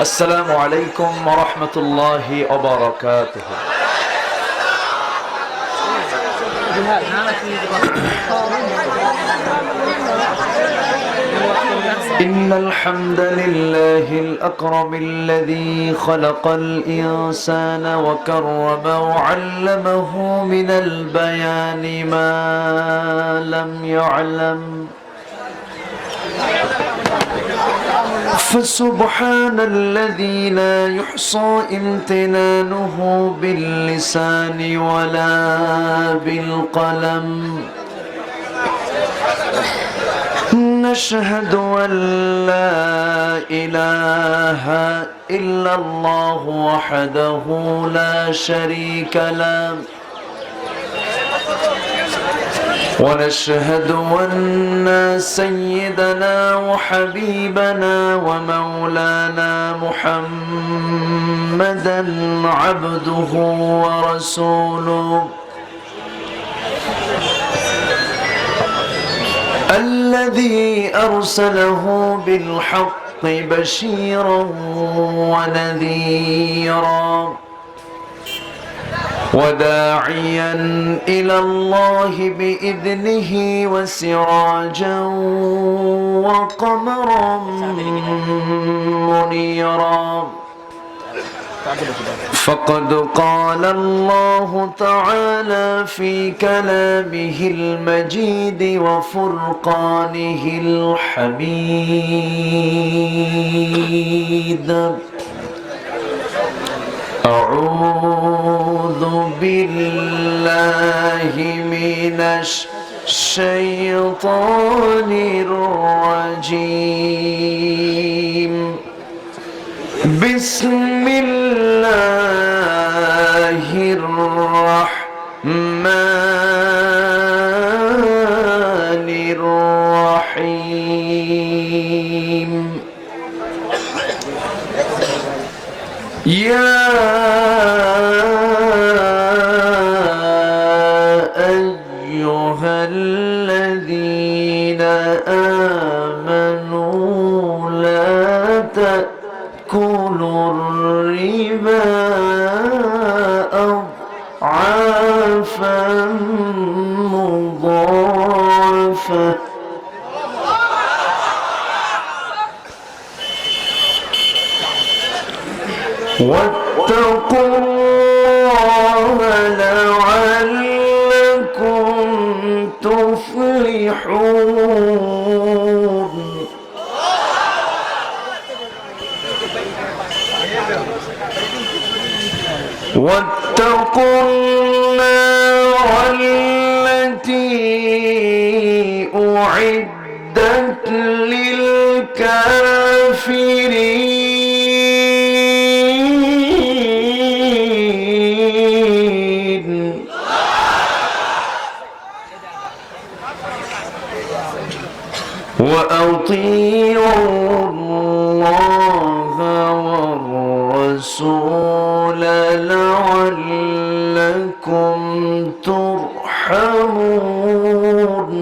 السلام عليكم ورحمة الله وبركاته. إن الحمد لله الأكرم الذي خلق الإنسان وكرمه وعلمه من البيان ما لم يعلم، فسبحان الذي لا يحصى امتنانه باللسان ولا بالقلم. نشهد أن لا إله إلا الله وحده لا شريك له، ونشهد أن سيدنا وحبيبنا ومولانا محمدا عبده ورسوله، الذي أرسله بالحق بشيرا ونذيرا وداعيا إلى الله بإذنه وسراجا وقمرا منيرا. فقد قال الله تعالى في كلامه المجيد وفرقانه الحميد: أعوذ بالله من الشيطان الرجيم. بسم الله الرحمن الرحيم. يا أيها الذين آمنوا لا تأكلوا الربا أضعافا مضاعفة واتقوا الله لعلكم تفلحون. واتقوا النار التي أعدت للكافرين. وأطيعوا الله والرسول لعلكم ترحمون.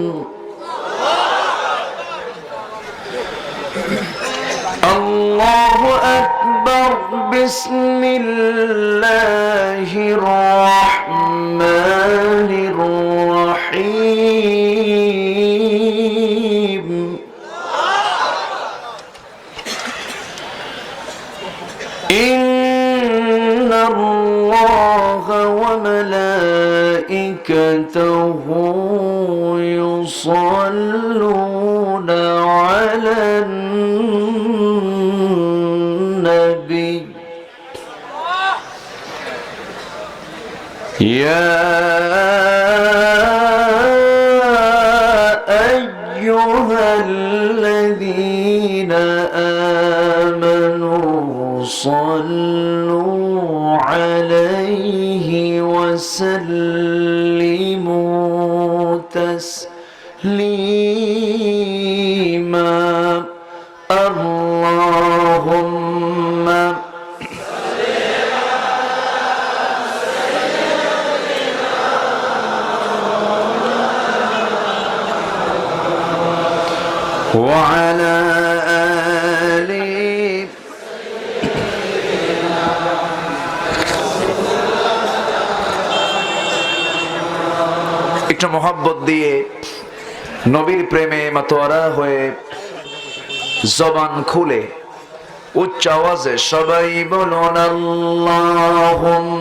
الله أكبر. بسم الله الرحمن الرحيم. إن الله وملائكته يصلون على النبي يا أيها الذين آمنوا صلوا عليه وسلموا تسليما. اللهم وعلى آله একটু মোহাব্বত দিয়ে নবীর প্রেমে মাতোয়ারা হয়ে জবান খুলে উচ্চ আওয়াজে সবাই বলুন আল্লাহুম্মা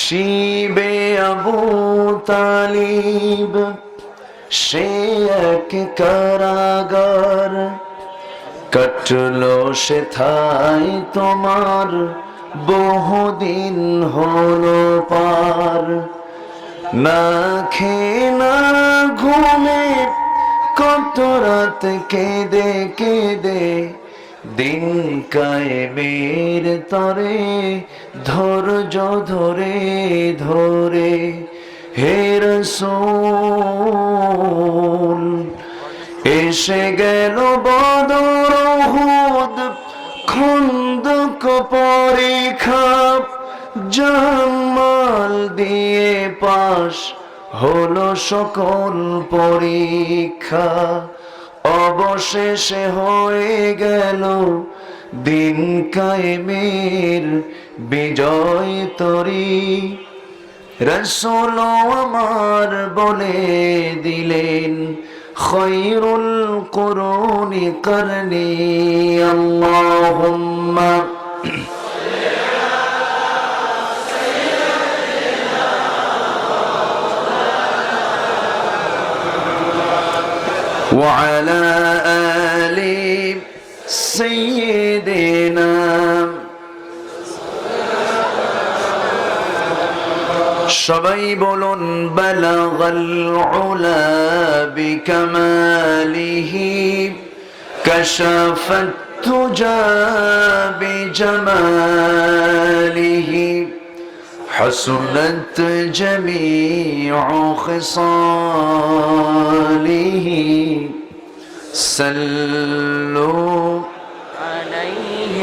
শিবে আবু তালিব সে এক কারাগার, কাটলো সে ঠাই তোমার বহুদিন হলো পার। না খেয়ে না ঘুমে কত রাত কেঁদে কেঁদে দিন কায়েমের তরে ধৈর্য ধরে ধরে হে রাসূল এসে গেল বদর উহুদ খন্দক পরীক্ষা, জামাল দিয়ে পাশ হলো সকল পরীক্ষা। অবশেষে হয়ে গেল দিন কায়েমের বিজয় তরী। রাসূল আমার বলে দিলেন খৈরুল কুরুনি করনি আল্লাহুম্মা وعلى آل سيدنا সবাই বলুন বালাগাল উলা বিকামালিহি কাশাফাত তুজা বিজামালিহি حسنت جميع خصاله صلوا عليه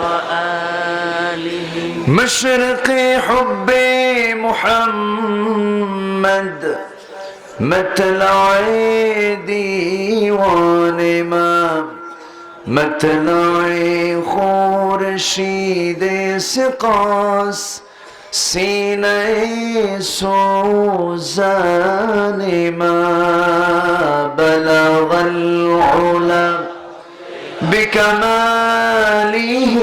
وآله مشرق حب محمد مطلع ديوان ما مطلع خورشید سقاس سینه سوزان ما بلغ العلا بكماله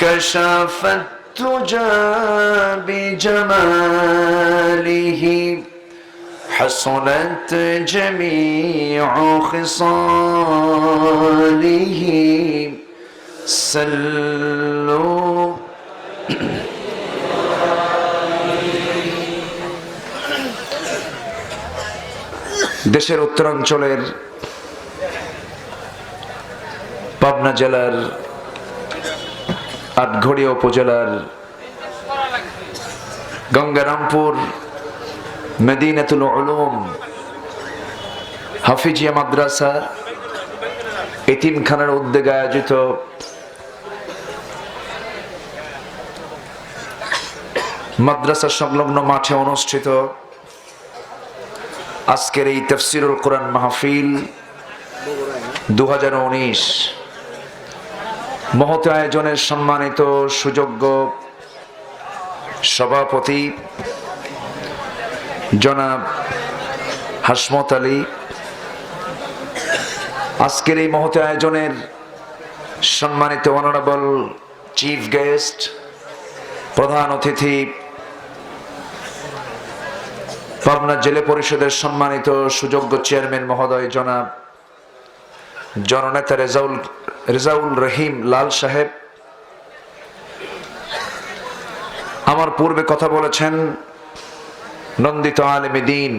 كشف التجا بجماله حصلت جميع خصاله صلوا দেশের উত্তরাঞ্চলের পাবনা জেলার আটঘরিয়া উপজেলার গঙ্গারামপুর মদিনাতুল উলুম হাফিজিয়া মাদ্রাসা এতিমখানার উদ্যোগে আয়োজিত মাদ্রাসা সংলগ্ন মাঠে অনুষ্ঠিত আজকের এই তাফসীরুল কোরআন মাহফিল 2019 মহৎ আয়োজনের সম্মানিত সুযোগ্য সভাপতি জনাব হাসমত আলী, আজকের এই মহৎ আয়োজনের সম্মানিত অনারেবল চিফ গেস্ট, প্রধান অতিথি পাবনা জেলা পরিষদের সম্মানিত সুযোগ্য চেয়ারম্যান মহোদয় জনাব জননেতা রেজাউল রহিম লাল সাহেব, আমার পূর্বে কথা বলেছেন নন্দিত আলেমে দ্বীন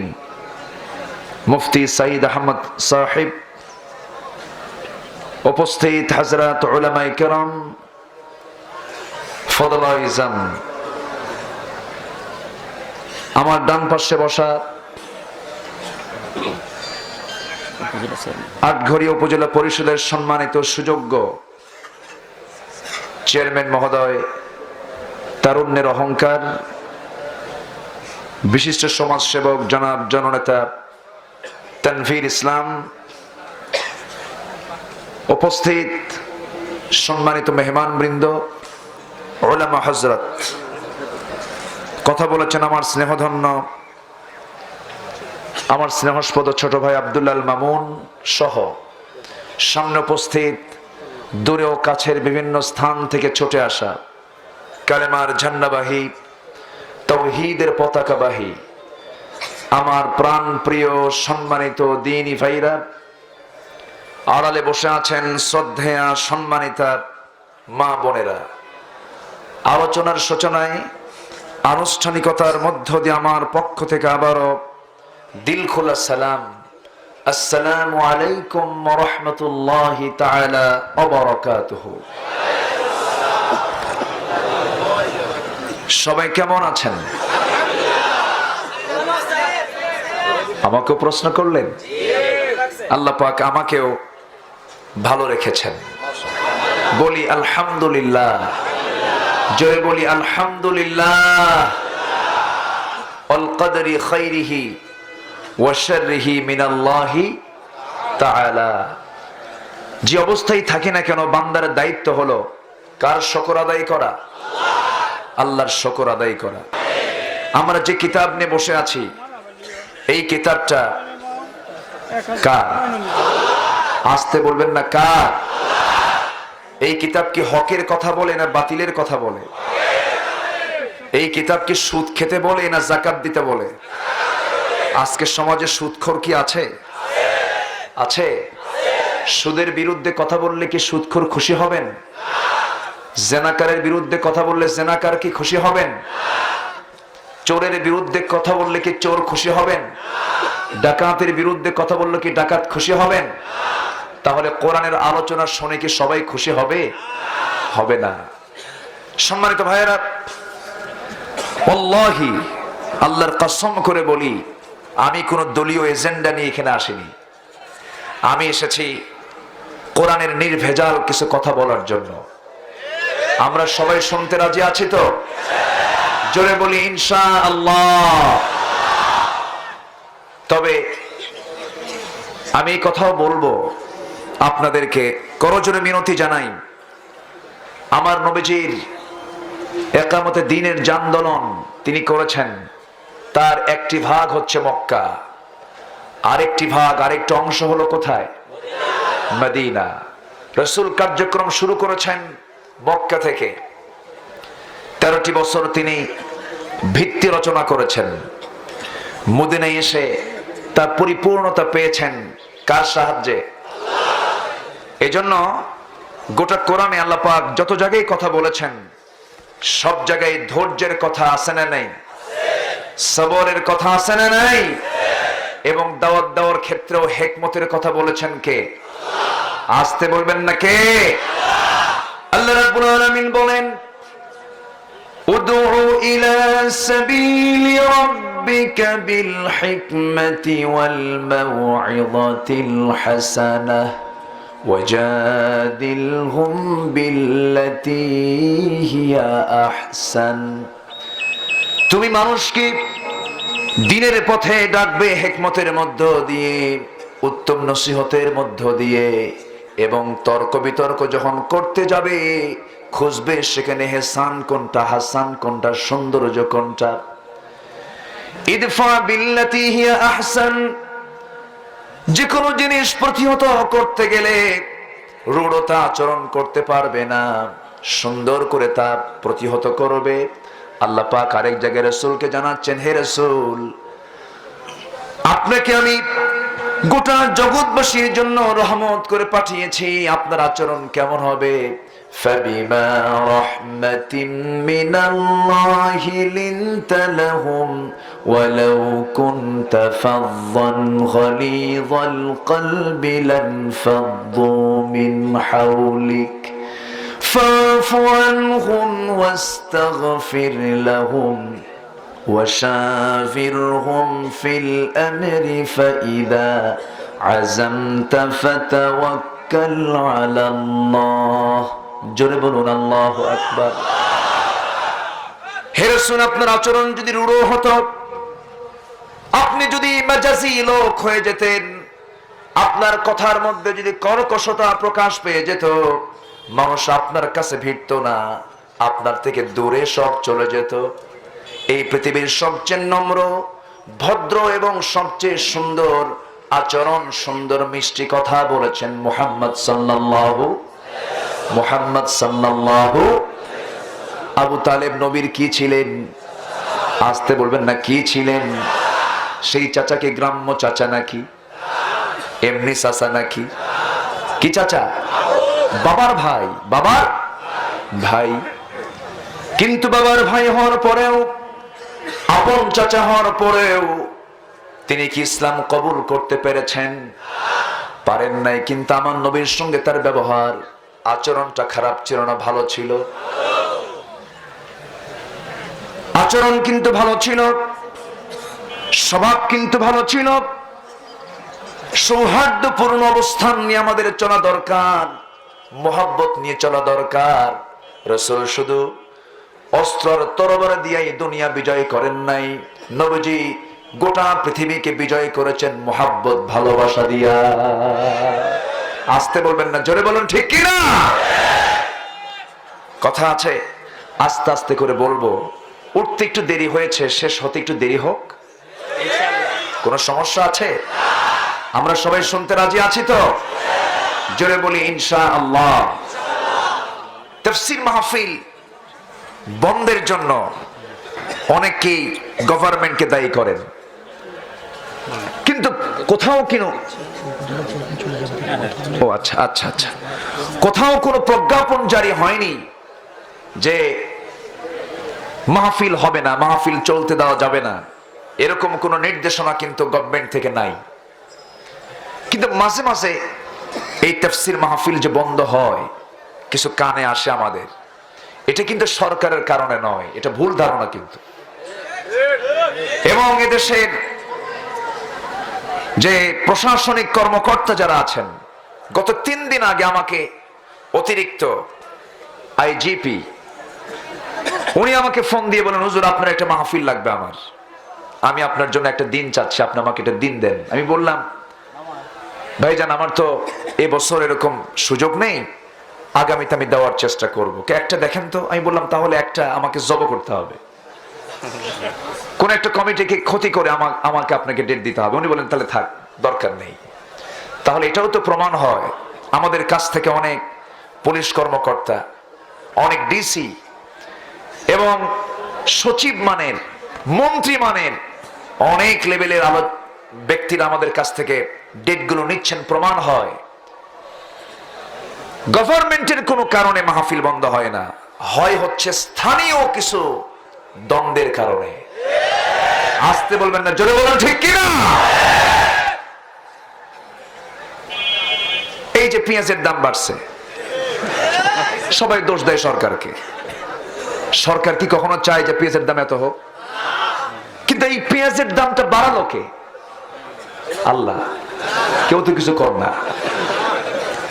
মুফতি সাইদ আহমদ সাহেব, উপস্থিত হযরত উলামায়ে কেরাম, ফদলায়ে ইজম, আমার ডান পাশে বসা আটঘরিয়া উপজেলা পরিষদের সম্মানিত সুযোগ্য চেয়ারম্যান মহোদয় তারুণ্যের অহংকার, বিশিষ্ট সমাজসেবক জনাব জননেতা তানভীর ইসলাম, উপস্থিত সম্মানিত মেহমানবৃন্দ, উলামা হযরত, কথা বলেছেন আমার স্নেহধন্য, আমার স্নেহস্পদ ছোট ভাই আব্দুল্লাহ আল মামুন সহ সামনে উপস্থিত দূরে ও কাছের বিভিন্ন স্থান থেকে ছুটে আসা কালেমার ঝান্ডাবাহী, তাওহীদের পতাকাবাহী আমার প্রাণ প্রিয় সম্মানিত দ্বীনী ভাইরা, আড়ালে বসে আছেন শ্রদ্ধেয়া সম্মানিতা মা বোনেরা। আলোচনার সূচনায় আনুষ্ঠানিকতার মধ্য দিয়ে আমার পক্ষ থেকে আবারও দিল খোলা সালাম, আসসালামু আলাইকুম ওয়া রাহমাতুল্লাহি তাআলা ওয়া বারাকাতুহু। সবাই কেমন আছেন? আমাকেও প্রশ্ন করলেন? আল্লাহ পাক আমাকেও ভালো রেখেছেন। বলি আলহামদুলিল্লাহ, জয় বলি আলহামদুলিল্লাহ। আল কদরি খাইরিহি ওয়া শাররিহি মিনাল্লাহি তাআলা। যে অবস্থায় থাকি না কেন, বান্দার দায়িত্ব হলো কার শুকর আদায় করা? আল্লাহর শুকর আদায় করা। আমরা যে কিতাব নিয়ে বসে আছি, এই কিতাবটা কার? আসতে বলবেন না, কার? এই কিতাব কি হকের কথা বলে না বাতিলের কথা বলে? এই কিতাব কি সুদ খেতে বলে না যাকাত দিতে বলে? আজকে সমাজে সুদখোর কি আছে? আছে? সুদের বিরুদ্ধে কথা বললে কি সুদখোর খুশি হবেন? জেনাকারের বিরুদ্ধে কথা বললে জেনাকার কি খুশি হবেন? চোরের বিরুদ্ধে কথা বললে কি চোর খুশি হবেন? ডাকাতের বিরুদ্ধে কথা বললে কি ডাকাত খুশি হবেন? তাহলে কোরআনের আলোচনা শুনে কি সবাই খুশি হবে? হবে না। সম্মানিত ভাইয়েরা, আল্লাহি, আল্লাহর কসম করে বলি, আমি কোন দলীয় এজেন্ডা নিয়ে এখানে আসিনি। আমি এসেছি কোরআনের নির্ভেজাল কিছু কথা বলার জন্য। আমরা সবাই শুনতে রাজি আছি তো? জোরে বলি ইনশাআল্লাহ। তবে আমি এই কথাও বলবো আপনাদেরকে, করজোরে মিনতি জানাই, আমার নবীজির একামতে দ্বীনের যে আন্দোলন তিনি করেছেন, তার একটি ভাগ হচ্ছে মক্কা, আরেকটি ভাগ, আরেকটি অংশ হলো কোথায়? মদিনা। রাসূল কার্যক্রম শুরু করেছেন মক্কা থেকে। 13টি বছর তিনি ভিত্তি রচনা করেছেন। মদিনায় এসে তার পরিপূর্ণতা পেয়েছেন কার সাহায্যে? এজন্য গোটা কোরআনে আল্লাহ পাক যত জায়গায় কথা বলেছেন, সব জায়গায় ধৈর্যের কথা আছে না নাই? সবরের কথা আছে না নাই? এবং দাওয়াত দেওয়ার ক্ষেত্রেও হিকমতের কথা বলেছেন কে? আসতে বলবেন না কে? আল্লাহ রাব্বুল আলামিন বলেন, উদউ ইলা সাবিলি রাব্বিকা বিল হিকমাতি ওয়াল মাউইযাতিল হাসানাহ ওয়াজাদিলহুম বিল্লাতী হিয়া আহসান। তুমি মানুষকে দ্বীনের পথে ডাকবে হিকমতের মধ্য দিয়ে, উত্তম নসিহতের মধ্য দিয়ে, এবং তর্ক বিতর্ক যখন করতে যাবে খুঁজবে সেখানে হেসান কোনটা, হাসান কোনটা, সৌন্দর্য কোনটা। ইদফা বিল্লাতী হিয়া আহসান। যে কোনো জিনিস প্রতিহত করতে গেলে রূঢ়তা আচরণ করতে পারবে না, সুন্দর করে তা প্রতিহত করবে। আল্লাহ পাক আরেক জায়গায় রাসূলকে জানাচ্ছেন, হে রাসূল, আপনাকে আমি গোটা জগৎবাসীর জন্য রহমত করে পাঠিয়েছি, আপনার আচরণ কেমন হবে? ফাবিমা রাহমাতিন মিনাল্লাহি লিনতা লাহুম ওয়ালাউ কুনতা ফাযযান গালিযাল কলবি লানফাদ্দু মিন হাওলিক ফা'ফু আনহুম ওয়াস্তাগফির লাহুম وشاورهم في الأمر فإذا عزمت فتوكل على الله। জোরে বলুন আল্লাহু আকবার। রাসূল আপনার আচরণ যদি রূঢ় হতো, আপনি যদি মাজাজি লোক হয়ে যেতেন, আপনার কথার মধ্যে যদি কর্কশতা প্রকাশ পেয়ে যেত, মানুষ আপনার কাছে ভিড়তো না, আপনার থেকে দূরে সব চলে যেত। এই পৃথিবীর সবচেয়ে নম্র, ভদ্র এবং সবচেয়ে সুন্দর আচরণ, সুন্দর মিষ্টি কথা বলেছেন মুহাম্মদ সাল্লাল্লাহু। আবু তালেব নবীর কি ছিলেন? আসতে বলবেন না, কি ছিলেন? সেই চাচাকে গ্রাম্য চাচা নাকি এমনি চাচা নাকি? কি চাচা? বাবার ভাই, বাবার ভাই। কিন্তু বাবার ভাই হওয়ার পরেও, আপন চাচা হওয়ার পরেও তিনি কি ইসলাম কবুল করতে পেরেছেন? পারেন নাই। কিন্তু আমার নবীর সঙ্গে তার ব্যবহার, আচরণটা খারাপ ছিল না, ভালো ছিল। আচরণ কিন্তু ভালো ছিল, স্বভাব কিন্তু ভালো ছিল। সৌহার্দ্যপূর্ণ অবস্থান নিয়ে আমাদের চলা দরকার, মোহাব্বত নিয়ে চলা দরকার। রাসূল শুধু অস্ত্র তরবারি দিয়ে এই দুনিয়া বিজয় করেন নাই, নবীজি গোটা পৃথিবীকে বিজয় করেছেন মোহাব্বত, ভালোবাসা দিয়া। আসতে বলবেন না, জোরে বলুন ঠিক কি না? কথা আছে, আস্তে আস্তে করে বলবো। উঠতে একটু দেরি হয়েছে, শেষ হতে একটু দেরি হোক। কোন সমস্যা আছে? আমরা সবাই শুনতে রাজি আছি তো? জোরে বলি ইনশাআল্লাহ। তাফসীর মাহফিল বন্ধের জন্য অনেকেই গভর্নমেন্টকে দায়ী করেন, কিন্তু কোথাও কোথাও কোনো প্রজ্ঞাপন জারি হয়নি যে মাহফিল হবে না, মাহফিল চলতে দেওয়া যাবে না, এরকম কোনো নির্দেশনা কিন্তু গভর্নমেন্ট থেকে নাই। কিন্তু মাঝে মাঝে এই তাফসীর মাহফিল যে বন্ধ হয়, কিছু কানে আসে আমাদের, এটা কিন্তু সরকারের কারণে নয়, এটা ভুল ধারণা কিন্তু। এবং এদেশের যে প্রশাসনিক কর্মকর্তা যারা আছেন, গত 3 দিন আগে আমাকে অতিরিক্ত আইজিপি উনি আমাকে ফোন দিয়ে বলেন, হুজুর আপনার একটা মাহফিল লাগবে আমার, আমি আপনার জন্য একটা দিন চাচ্ছি, আপনি আমাকে একটা দিন দেন। আমি বললাম, ভাইজান আমার তো এবছর এরকম সুযোগ নেই, আগামীতে আমি দেওয়ার চেষ্টা করবো, একটা দেখেন তো। আমি বললাম, তাহলে একটা আমাকে জব করতে হবে, কোন একটা কমিটিকে ক্ষতি করে আমাকে আপনাকে ডেট দিতে হবে। উনি বলেন, তাহলে থাক, দরকার নেই। তাহলে এটাও তো প্রমাণ হয় আমাদের কাছ থেকে অনেক পুলিশ কর্মকর্তা, অনেক ডিসি এবং সচিব মানের, মন্ত্রী মানের অনেক লেভেলের ব্যক্তিরা আমাদের কাছ থেকে ডেটগুলো নিচ্ছেন। প্রমাণ হয় গভর্নমেন্টের কোনো কারণে মাহফিল বন্ধ হয় না, হয় হচ্ছে স্থানীয় কিছু দ্বন্দ্বের কারণে। আসতে বলবেন না, জোরে বলুন ঠিক কিনা? এই যে পেঁয়াজের দাম বাড়ছে, সবাই দোষ দেয় সরকারকে। সরকার কি কখনো চায় যে পেঁয়াজের দাম এত হোক? কিন্তু এই পেঁয়াজের দামটা বাড়ালো কে? আল্লাহ। কেউ তো কিছু কর না,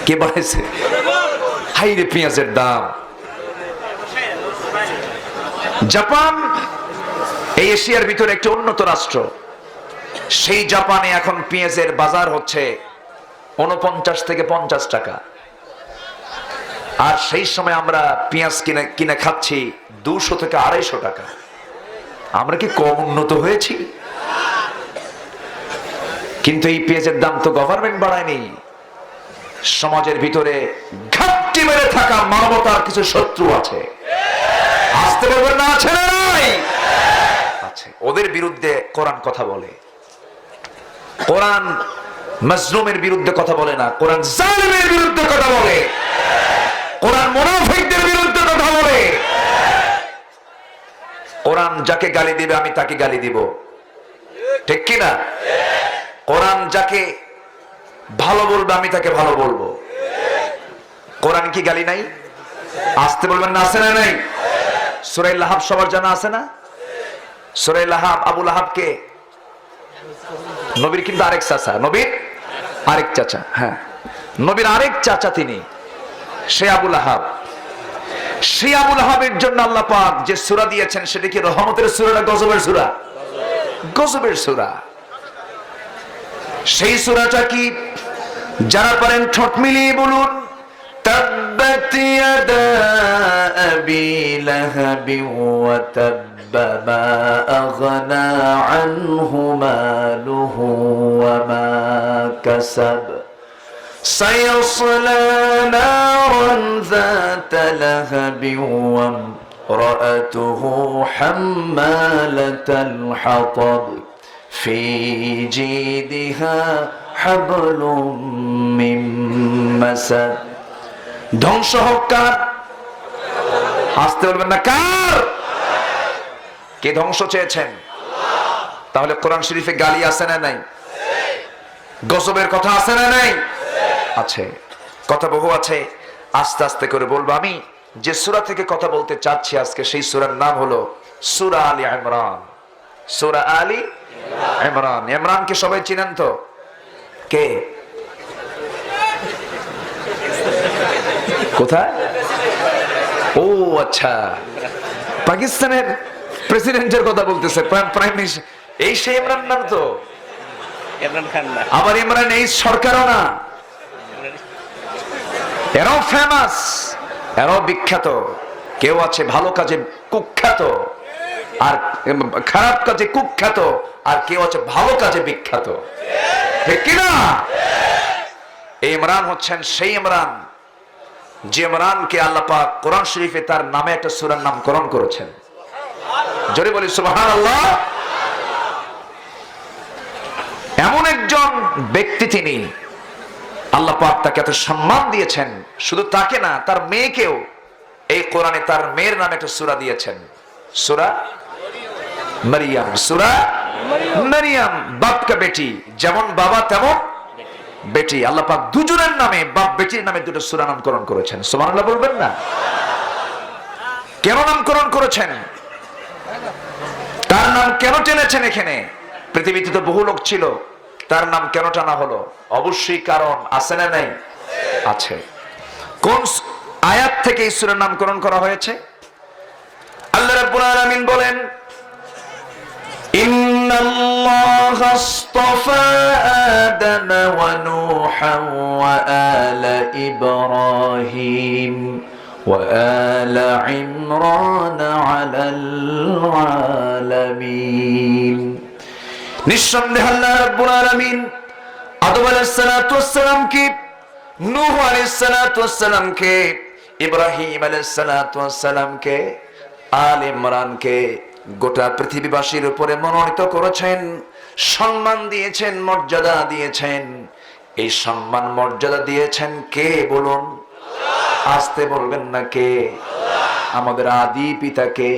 কে বাড়াইছে? হাই রে পেঁয়াজের দাম। জাপান এই এশিয়ার ভিতরে একটি উন্নত রাষ্ট্র, সেই জাপানে এখন পেঁয়াজের বাজার হচ্ছে 49 থেকে 50 টাকা। আর সেই সময় আমরা পেঁয়াজ কিনে খাচ্ছি 200 থেকে 250 টাকা। আমরা কি কম উন্নত হয়েছি? কিন্তু এই পেঁয়াজের দাম তো গভর্নমেন্ট বাড়ায়নি। সমাজের ভিতরে ঘাটতি মেরে থাকা মানবতার কিছু শত্রু আছে, আসতে পারবেন না? আছে না নাই? আছে। ওদের বিরুদ্ধে কোরআন কথা বলে। কোরআন মাজলুমের বিরুদ্ধে কথা বলে না, কোরআন জালিমের বিরুদ্ধে কথা বলে, কোরআন মুনাফিকদের বিরুদ্ধে কথা বলে। কোরআন যাকে গালি দিবে আমি তাকে গালি দিব, ঠিক কি না? কোরআন যাকে ভালো বলবে আমি তাকে ভালো বলবো। কোরআন কি গালি নাই? আসতে বলবেন না, আছে না নাই? সূরা লাহাব সবার জানা আছে না? সূরা লাহাব, আবু লাহাবকে নবীর কিন্তু আরেক চাচা, নবীর আরেক চাচা, হ্যাঁ নবীর আরেক চাচা তিনি, সে আবু লাহাব। সেই আবুল আহাবের জন্য আল্লাহ পাক যে সূরা দিয়েছেন সেটা কি রহমতের সূরা না গজবের সূরা? গজবের সূরা। সেই সূরাটা কি যারা পারেন ঠোঁট মিলিয়ে বলুন, তাব্বাত ইয়াদা আবি লাহাবি ওয়া তাব্বা মা আগনা আনহু মালুহু ওয়া মা কাসাব সায়াসলা নারান যাতা লাহাবি ওয়া ইমরাআতুহু হাম্মালাতাল হাতাব ফি জিদিহা হাবলুম মিন মাসাদ। ধ্বংস হোক কার? আসতে বলবেন না, কার? কে ধ্বংস চেয়েছেন? তাহলে কোরআন শরীফে গালি আছে না নাই? গজবের কথা আছে না নাই? আছে, কথা বহু আছে। আস্তে আস্তে করে বলবো। আমি যে সূরা থেকে কথা বলতে চাচ্ছি আজকে, সেই সূরার নাম হলো সূরা আলী ইমরান। সূরা আলী ইমরান। ইমরানকে সবাই চিনেন তো? কে? কোথায়? ও আচ্ছা, পাকিস্তানের প্রেসিডেন্টের কথা বলতেছে, প্রাইম মিনিস্টার। এই সেই ইমরান নাম তো? ইমরান খান না। আবার ইমরান এই সরকারও না। এরাও ফেমাস, এরাও বিখ্যাত। কেউ আছে ভালো কাজে কুখ্যাত, আর খারাপ কাজে কুখ্যাত, আর কেউ আছে ভালো কাজে বিখ্যাত, ঠিক কিনা? এই ইমরান হচ্ছেন সেই ইমরান যে ইমরানকে আল্লাহ পাক কোরআন শরীফে তার নামে একটা সূরার নামকরণ করেছেন। জোরে বলি সুবহানাল্লাহ। এমন একজন ব্যক্তি তিনি, আল্লাহ পাক তাকে এত সম্মান দিয়েছেন। শুধু তাকে না, তার মেয়েকেও এই কোরআনে তার মেয়ের নামে একটা সূরা দিয়েছেন, সূরা মরিয়ম। সূরা মরিয়ম, বাপ কা বেটি, যেমন বাবা তেমন বেটি। আল্লাহ পাক দুজনের নামে, বাপ বেটির নামে দুটো সূরা নামকরণ করেছেন। সুবহানাল্লাহ বলবেন না? কেন নামকরণ করেছেন? তার নাম কেন টেনেছেন এখানে? পৃথিবীতে তো বহু লোক ছিল, তার নাম কেন টানা হলো? অবশ্যই কারণ আছে না নাই? আছে। কোন আয়াত থেকে এই সূরার নামকরণ করা হয়েছে? আল্লাহ রাব্বুল আলামিন বলেন, ইন্নাল্লাহা আসতাফা আদামা ওয়া নূহান ওয়া আলা ইব্রাহিম ওয়া আলা ইমরান আলাল আলামিন। নিঃসন্দেহে আল্লাহ রাব্বুল আলামিন আদম আলাইহিস সালাতু ওয়াস সালামকে, নূহ আলাইহিস সালাতু ওয়াস সালামকে, ইব্রাহিম আলাইহিস সালাতু ওয়াস সালামকে, আল ইমরানকে গোটা পৃথিবীবাসীর উপরে মনোনীত করেছেন, সম্মান দিয়েছেন, মর্যাদা দিয়েছেন। এই সম্মান মর্যাদা দিয়েছেন কে বলুন? আসতে বলবেন না কে? আমাদের আদি পিতাকে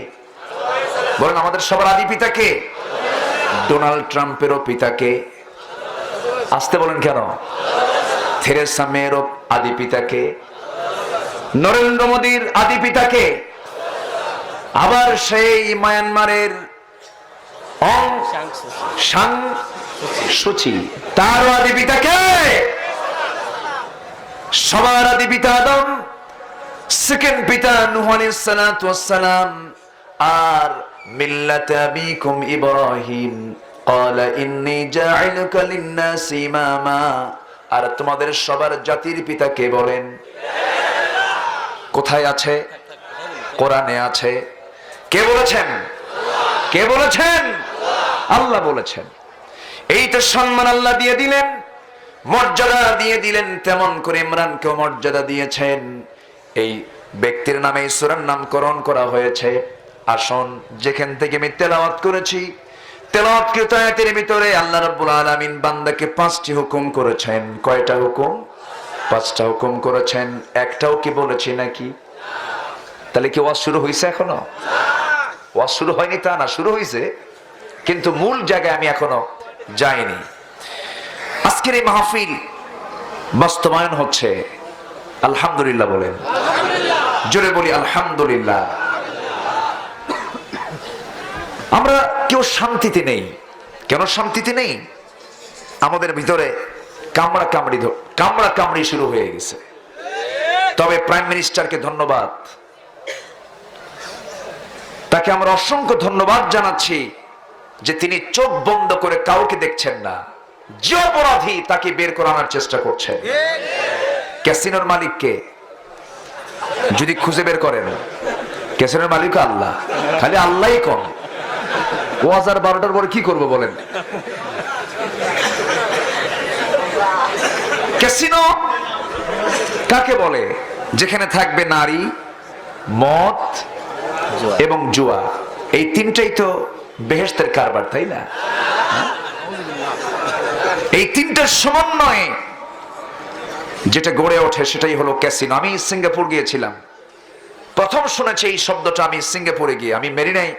বলেন। আমাদের সবার আদি পিতাকে? ডোনাল্ড ট্রাম্পেরও পিতাকে? আসতে বলেন কেন? থেরেসা মেয়েরও আদি পিতাকে? নরেন্দ্র মোদীর আদি পিতাকে? আবার সেই মায়ানমারের অং সাং সুচি, তারও আদি পিতাকে? সবার আদি পিতা আদম, সেকেন্ড পিতা নূহ আলাইহিস সালাতু ওয়াস সালাম, আর মিল্লাত আবিকুম ইব্রাহিম ক্বালা ইন্নী জাইলুকা লিন-নাসি ইমামা। আর তোমাদের সবার জাতির পিতা কে বলেন? কোথায় আছে? কোরআনে আছে। কে বলেছেন? কে বলেছেন? আল্লাহ বলেছেন। এইটা সম্মান আল্লাহ দিয়ে দিলেন, মর্যাদা দিয়ে দিলেন। তেমন করে ইমরানকেও মর্যাদা দিয়েছেন। এই ব্যক্তির নামে এই সূরার নামকরণ করা হয়েছে। আসুন, যেখান থেকে আমি তেলাওয়াত করেছি, তেলাওয়াতকৃত আয়াতের ভিতরে আল্লাহ রাব্বুল আলামিন বান্দাকে 5টি হুকুম করেছেন। কয়টা হুকুম? 5টা হুকুম করেছেন। একটাও কি বলেছি নাকি? তাহলে কি ওয়াজ শুরু হয়েছে? এখনো ওয়াজ শুরু হয়নি তা না, শুরু হয়েছে, কিন্তু মূল জায়গায় আমি এখনো যাইনি। আজকের এই মাহফিল বাস্তবায়ন হচ্ছে। আলহামদুলিল্লাহ বলেন, জোরে বলি আলহামদুলিল্লাহ। আমরা কেউ শান্তিতে নেই। কেন শান্তিতে নেই? আমাদের ভিতরে কামড়া কামড়ি শুরু হয়ে গেছে। তবে প্রাইম মিনিস্টারকে ধন্যবাদ, তাকে আমরা অসংখ্য ধন্যবাদ জানাচ্ছি যে তিনি চোখ বন্ধ করে কাউকে দেখছেন না, যে অপরাধী তাকে বের করে আনার চেষ্টা করছেন। ক্যাসিনোর মালিককে যদি খুঁজে বের করেন, ক্যাসিনোর মালিক আল্লাহ, খালি আল্লাহই কম। ও 12টার পরে কি করবো বলেন? ক্যাসিনো কাকে বলে? যেখানে থাকবে নারী, মদ এবং জুয়া, এই তিনটাই তো বেহেশতের কারবার, তাই না? এই তিনটার সমন্বয়ে যেটা গড়ে ওঠে সেটাই হলো ক্যাসিনো। আমি সিঙ্গাপুর গিয়েছিলাম, প্রথম শুনেছি এই শব্দটা আমি সিঙ্গাপুরে গিয়ে। আমি মেরিনায়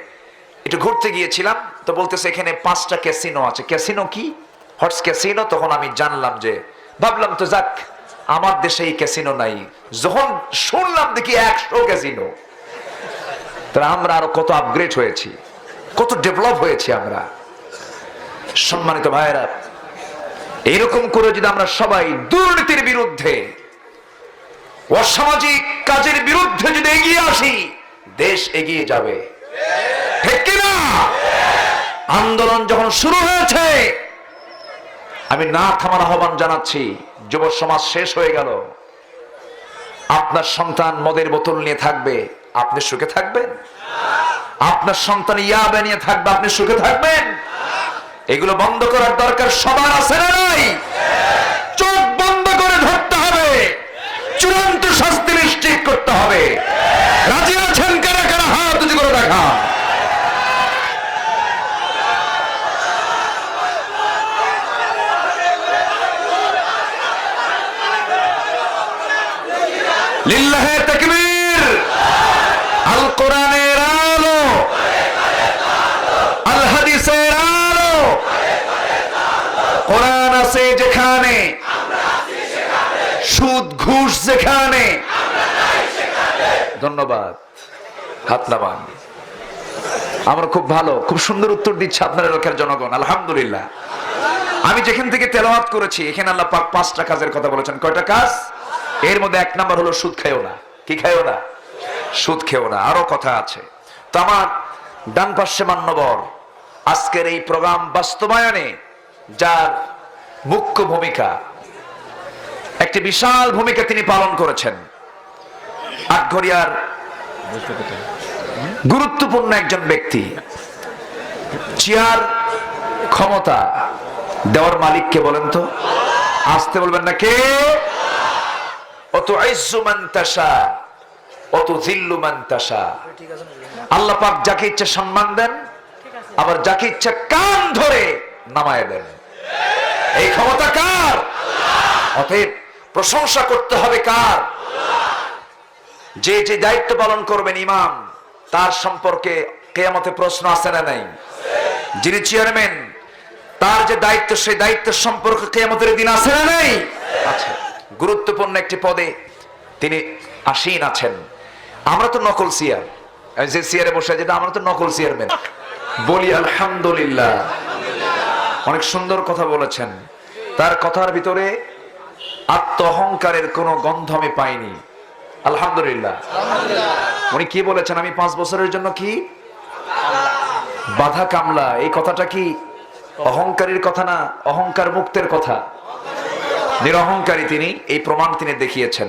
একটু ঘুরতে গিয়েছিলাম, তো বলতেছে এখানে 5টা ক্যাসিনো আছে। ক্যাসিনো কি, হটস ক্যাসিনো? তখন আমি জানলাম, যে ভাবলাম তো যাক আমার দেশে এই ক্যাসিনো নাই। যখন শুনলাম দেখি 100 ক্যাসিনো, তাহলে আমরা আরো কত আপগ্রেড হয়েছি, কত ডেভেলপ হয়েছি আমরা। সম্মানিত ভাইয়েরা, এরকম করে যদি আমরা সবাই দুর্নীতির বিরুদ্ধে, অসামাজিক কাজের বিরুদ্ধে যদি এগিয়ে আসি, দেশ এগিয়ে যাবে, ঠিক কিনা? আন্দোলন যখন শুরু হয়েছে, আমি না থামার আহ্বান জানাচ্ছি। যুব সমাজ শেষ হয়ে গেল, আপনার সন্তান মদের বোতল নিয়ে থাকবে, আপনি সুখে থাকবেন? আপনার সন্তান ইয়াবা নিয়ে থাকবে, আপনি সুখে থাকবেন? এগুলো বন্ধ করার দরকার সবার আছে না নাই? চোখ বন্ধ করে ধরতে হবে, চূড়ান্ত শাস্তি নিশ্চিত করতে হবে। রাজি আছেন কারা কারা? হাত উঁচু করে দেখা। লিল্লাহে তাকবীর। আল কোরআনের আলো, আল হাদিসের আলো। কোরআন আছে যেখানে, সুদ ঘুষ যেখানে। ধন্যবাদ, হাত নামান। আমার খুব ভালো, খুব সুন্দর উত্তর দিচ্ছে আপনার এলাকার জনগণ, আলহামদুলিল্লাহ। আমি যেখান থেকে তেলাওয়াত করেছি, এখানে আল্লাহ পাক 5টা কাজের কথা বলেছেন। কয়টা কাজ? এর মধ্যে 1 নাম্বার হলো সুদ খাইও না। কি খাইও না? সুদ খেও না। আরো কথা আছে। তো আমার ডান পাশে মান্যবর আজকের এই প্রোগ্রাম বাস্তবায়নে যার মুখ্য ভূমিকা, একটি বিশাল ভূমিকা তিনি পালন করেছেন, আটঘরিয়ার গুরুত্বপূর্ণ একজন ব্যক্তি। চেয়ার ক্ষমতা দেওয়ার মালিককে বলেন তো? আসতে বলবেন না। কে? অত আইজ্জু মান তাশা অত যিল্লু মান তাশা। আল্লাহ পাক যাকে ইচ্ছা সম্মান দেন, আবার যাকে ইচ্ছা কান ধরে নামায় দেন। এই ক্ষমতা কার? অতএব প্রশংসা করতে হবে কার? যে যে দায়িত্ব পালন করবেন ইমাম, তার সম্পর্কে কিয়ামতে প্রশ্ন আছে না নাই? যিনি চেয়ারম্যান, তার যে দায়িত্ব, সেই দায়িত্বের সম্পর্কে কিয়ামতের দিন আছে না নাই? আছে। গুরুত্বপূর্ণ একটি পদে তিনি আসীন আছেন। আমরা তো নকল চেয়ার, যে চেয়ারে বসে, যেটা আমরা তো নকল চেয়ারম্যান। বলি আলহামদুলিল্লাহ। অনেক সুন্দর কথা বলেছেন, তার কথার ভিতরে আত্ম অহংকারের কোন গন্ধ আমি পাইনি। আলহামদুলিল্লাহ। উনি কি বলেছেন? আমি 5 বছরের জন্য কি বাধা কামলা। এই কথাটা কি অহংকারীর কথা না, অহংকার মুক্তের কথা। নিরহংকারী তিনি, এই প্রমাণ তিনি দেখিয়েছেন।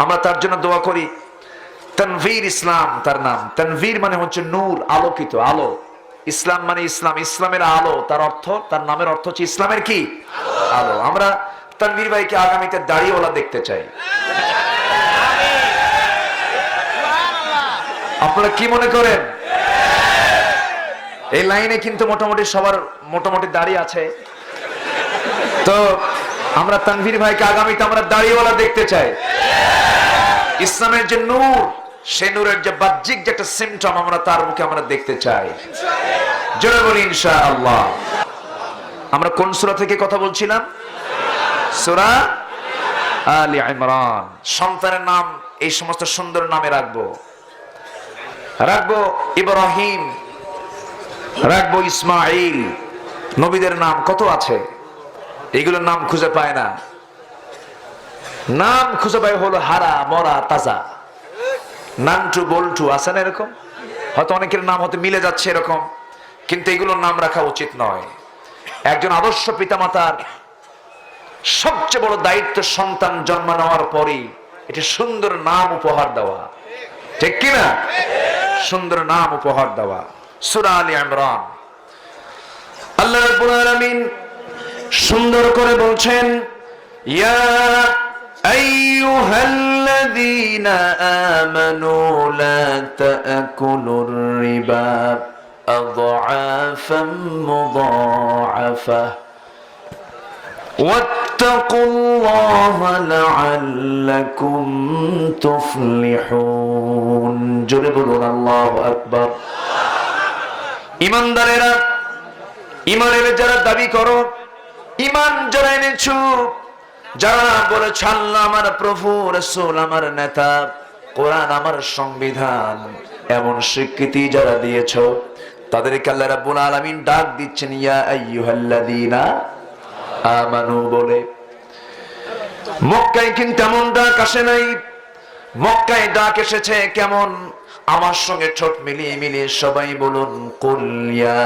আমরা তার জন্য দোয়া করি। তানভীর ইসলাম তার নাম। তানভীর মানে হচ্ছে নূর, আলোকিত, আলো। ইসলাম মানে ইসলাম, ইসলামের আলো। তার অর্থ, তার নামের অর্থ হচ্ছে ইসলামের কি আলো। আমরা তানভীর ভাইকে আগামীতে দাড়িওয়ালা দেখতে চাই। আপনারা কি মনে করেন? এই লাইনে কিন্তু মোটামুটি সবার মোটামুটি দাড়ি আছে। তো আমরা তানভীর ভাইকে আগামীতে আমরা দাড়িওয়ালা দেখতে চাই। ইসলামের যে নূর, সে নূরের যে বাহ্যিক যে একটা সিমটম, আমরা তার মুখে আমরা দেখতে চাই। জোরে বলি ইনশাআল্লাহ। আমরা কোন সূরা থেকে কথা বলছিলাম? সূরা আলে ইমরান। সন্তানের নাম এই সমস্ত সুন্দর নামে রাখবো। ইব্রাহিম, রাখবো ইসমাইল। নবীদের নাম কত আছে, এগুলোর নাম খুঁজে পায় না। নাম খুঁজে পায় হলো হারা, মরা, তাজা, নান্টু, বল্টু, আছে না এরকম? হয়তো অনেকের নাম হতে মিলে যাচ্ছে এরকম, কিন্তু এগুলোর নাম রাখা উচিত নয়। একজন আদর্শ পিতামাতার সবচেয়ে বড় দায়িত্ব সন্তান জন্ম নেওয়ার পরই এটি সুন্দর নাম উপহার দেওয়া, ঠিক কিনা? সুন্দর নাম উপহার দেওয়া। সূরা আলে ইমরান আল্লাহ রাব্বুল আলামিন সুন্দর করে বলছেন, ইয়া আইয়ুহাল্লাযীনা আমানু লা তাকুলুর রিবা আযআফাম মুযাআফা ওয়াত্তাকুল্লাহা লাআল্লাকুম তুফলিহুন। জোরে বলুন আল্লাহু আকবার। ঈমানদারেরা, ঈমানের যারা দাবি করো, ঈমান যারা এনেছো, যারা বলেছ আল্লাহ আমার প্রভু, রাসূল আমার নেতা, কোরআন আমার সংবিধান, এমন স্বীকৃতি যারা দিয়েছো, তাদেরকে আল্লাহ রাব্বুল আলামিন ডাক দিচ্ছেন ইয়া আইয়ুহাল্লাযীনা আমানু বলে। মক্কায় কিন্তু এমন ডাক আসে নাই। মক্কায় ডাক এসেছে কেমন? আমার সঙ্গে ঠোঁট মিলিয়ে মিলিয়ে সবাই বলুন, কুল ইয়া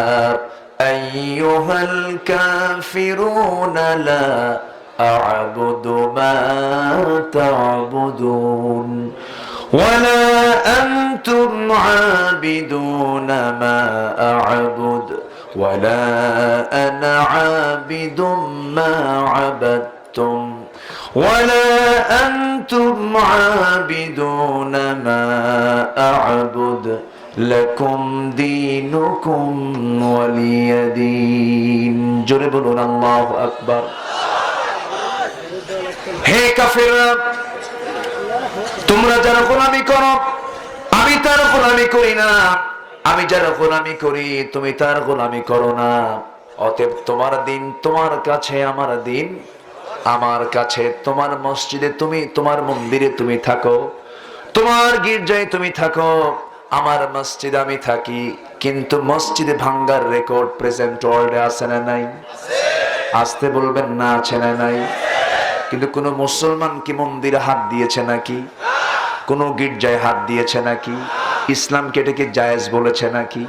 আইয়ুহাল কাফিরুনা লা আ'বুদু মা তা'বুদুন ওয়ালা আনতুম আবিদুনা মা আ'বুদু ওয়ালা আনা আবিদুম মা আবাদতুম ওয়ালা আনতুম আবিদুনা মা আ'বুদু লাকুম দীনুকুম ওয়ালিয়া দীন। জোরে বলুন আল্লাহু আকবার। হে কাফেররা, তোমরা যারা গোলামি করো, আমি তার গোলামি করি না। আমি যার গোলামি করি, তুমি তার গোলামি করো না। অতএব তোমার দিন তোমার কাছে, আমার দিন আমার কাছে। তোমার মসজিদে তুমি, তোমার মন্দিরে তুমি থাকো, তোমার গির্জায় তুমি থাকো, আমার মসজিদে আমি থাকি। কিন্তু মসজিদে ভাঙ্গার রেকর্ড প্রেজেন্ট ওয়ার্ল্ডে আছে না নাই? আসতে বলবেন না, আছে না নাই? কিন্তু কোন মুসলমান কি মন্দিরে হাত দিয়েছে নাকি? কোন গির্জায় হাত দিয়েছে নাকি? ইসলাম কে এটাকে জায়েজ বলেছে নাকি?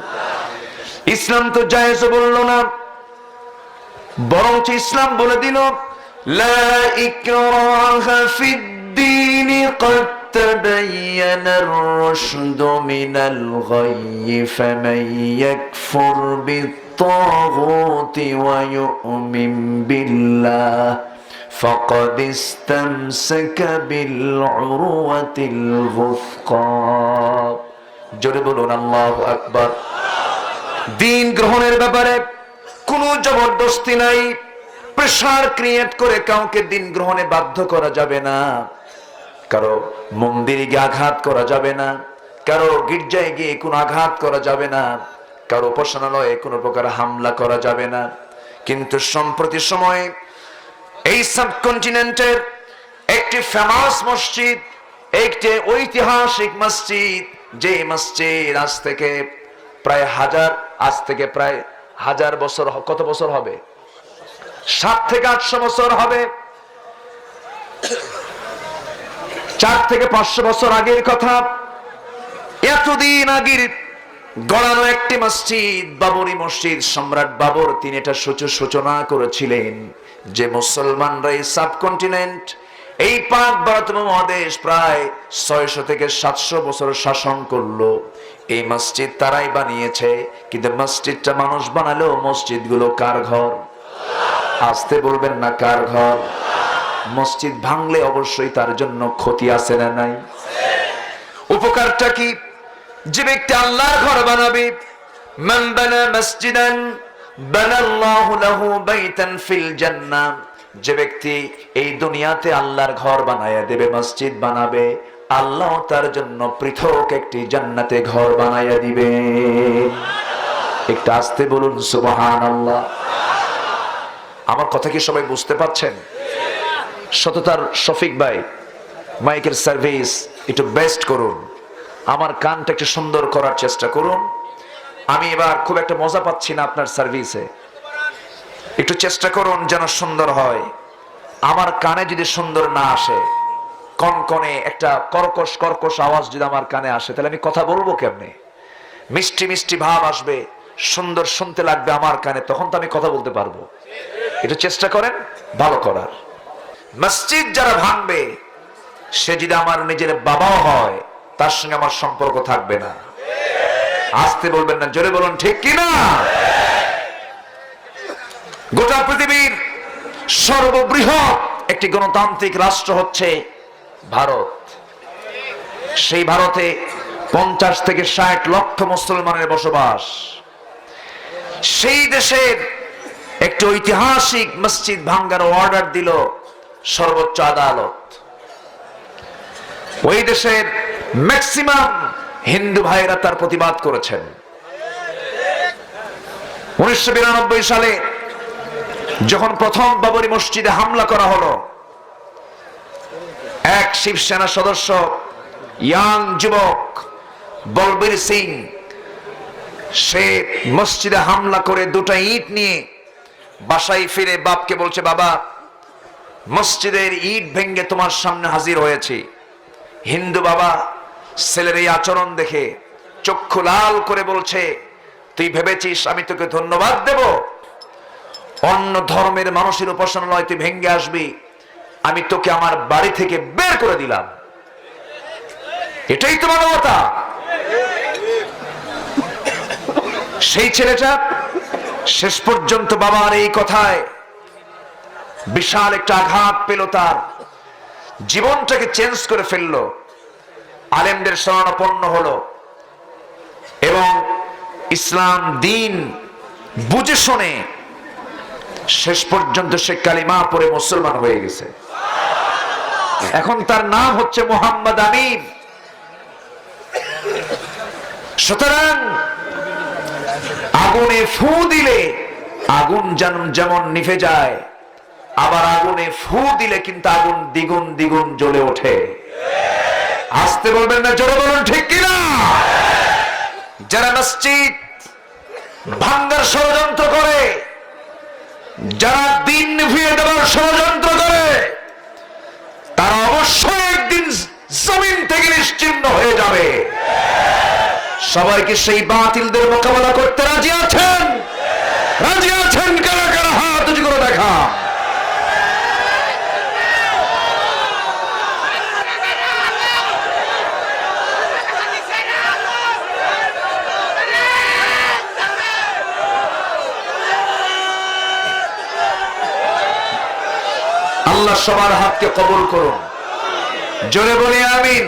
ইসলাম তো জায়েজ বললো না, বরঞ্চ ইসলাম বলে দিল লা ইকরাহা ফিদ-দীন ক্বাদ তাবায়্যানার রুশদু মিনাল গায়য়্যি ফামান ইয়াকফুর বিত-তাগুতি ওয়া ইউমিন বিল্লাহ ফাকাদ ইসতামসাকা বিল-উরওয়াতিল ওয়ুসকা। জোরে বলুন আল্লাহু আকবার। দিন গ্রহণের ব্যাপারে কোনো জবরদস্তি নাই। প্রেসার ক্রিয়েট করে কাউকে দিন গ্রহণে বাধ্য করা যাবে না। কারো মন্দিরে গিয়ে আঘাত করা যাবে না, কারো গির্জায় গিয়ে কোনো আঘাত করা যাবে না, কারো উপাসনালয়ে কোনো প্রকার হামলা করা যাবে না। কিন্তু সম্প্রতি সময়ে এই সাবকন্টিনেন্টের একটি ফেমাস মসজিদ, একটি ঐতিহাসিক মসজিদ, যে মসজিদ আজ থেকে প্রায় হাজার বছর, কত বছর হবে? 7 থেকে 800 বছর হবে। 4 থেকে 500 বছর আগের কথা। এতদিন আগের গড়ানো একটি মসজিদ, বাবরি মসজিদ। সম্রাট বাবর তিনি এটা সূচনা করেছিলেন যে মুসলমানরা এই সাবকন্টিনেন্ট, এই পাক ভারত মহাদেশ প্রায় 600 থেকে 700 বছর শাসন করলো। এই মসজিদ তারাই বানিয়েছে। কিন্তু মসজিদটা মানুষ বানালো, মসজিদগুলো কার ঘর? আসতে বলবেন না, কার ঘর? মসজিদ ভাঙলে অবশ্যই তার জন্য ক্ষতি আছে না নাই? উপকারটা কি? যে ব্যক্তি আল্লাহর ঘর বানাবে, মান বানা মসজিদান বানাল্লাহু লাহু বাইতান ফিল জান্নাহ, যে ব্যক্তি এই দুনিয়াতে আল্লাহর ঘর বানায়া দেবে, মসজিদ বানাবে, আল্লাহ তার জন্য পৃথক একটি জান্নাতে ঘর বানায়া দিবে। একটু আসতে বলুন সুবহানাল্লাহ। আমার কথা কি সবাই বুঝতে পারছেন? সততার শফিক ভাই, মাইকের সার্ভিস একটু বেস্ট করুন, আমার কানটা একটু সুন্দর করার চেষ্টা করুন। আমি এবার খুব একটা মজা পাচ্ছি না আপনার সার্ভিসে, একটু চেষ্টা করুন যেন সুন্দর হয়। আমার কানে যদি সুন্দর না আসে, কনকনে একটা কর্কশ কর্কশ আওয়াজ যদি আমার কানে আসে, তাহলে আমি কথা বলবো কেমনে? মিষ্টি মিষ্টি ভাব আসবে, সুন্দর শুনতে লাগবে আমার কানে, তখন তো আমি কথা বলতে পারবো। একটু চেষ্টা করেন ভালো করার। মসজিদ যারা ভাঙবে, সে যদি আমার নিজের বাবাও হয়, তার সঙ্গে আমার সম্পর্ক থাকবে না। আসতে বলবেন না, জোরে বলুন ঠিক কিনা। গোটা পৃথিবীর সর্ববৃহৎ একটি গণতান্ত্রিক রাষ্ট্র হচ্ছে ভারত। সেই ভারতে 50 থেকে 60 লক্ষ মুসলমানের বসবাস। সেই দেশের একটি ঐতিহাসিক মসজিদ ভাঙ্গার অর্ডার দিল সর্বোচ্চ আদালত। ওই দেশের ম্যাক্সিমাম হিন্দু ভাইরা তার প্রতিবাদ করেছেন। 1992 সালে যখন প্রথম বাবরি মসজিদে হামলা করা হলো, এক শিবসেনা সদস্য ইয়াং যুবক বলবীর সিং, সে মসজিদে হামলা করে 2টা ইট নিয়ে বাসায় ফিরে বাপকে বলছে, বাবা, মসজিদের ইট ভেঙে তোমার সামনে হাজির হয়েছি। হিন্দু বাবা ছেলের এই আচরণ দেখে চক্ষু লাল করে বলছে, তুই ভেবেছিস আমি তোকে ধন্যবাদ দেব? অন্য ধর্মের মানুষের উপাসনালয় তুই ভেঙে আসবি, আমি তোকে আমার বাড়ি থেকে বের করে দিলাম। এটাই তো মানবতা। সেই ছেলেটা শেষ পর্যন্ত বাবার এই কথায় বিশাল একটা আঘাত পেল, তার জীবনটাকে চেঞ্জ করে ফেললো, আলেমদের শরণাপন্ন হলো এবং ইসলাম দিন বুঝে শুনে শেষ পর্যন্ত সে কালিমা পড়ে মুসলমান হয়ে গেছে। এখন তার নাম হচ্ছে মোহাম্মদ আমিন। সুতরাং আগুনে ফু দিলে আগুন যেমন নিভে যায়, আবার আগুনে ফু দিলে কিন্তু আগুন দ্বিগুণ দ্বিগুণ জ্বলে ওঠে। আসতে বলবেন না, জোরে বলুন ঠিক কিনা। যারা মসজিদ ভাঙ্গার ষড়যন্ত্র করে, যারা দিন নিভিয়ে দেওয়ার ষড়যন্ত্র করে, তারা অবশ্যই একদিন জমিন থেকে নিশ্চিহ্ন হয়ে যাবে। সবাইকে সেই বাতিলদের মোকাবেলা করতে রাজি আছেন? রাজি আছেন কারা কারা? হাত উঁচু করে দেখা। আল্লাহ সবার হাতকে কবুল করুন। জোরে বলি আমিন,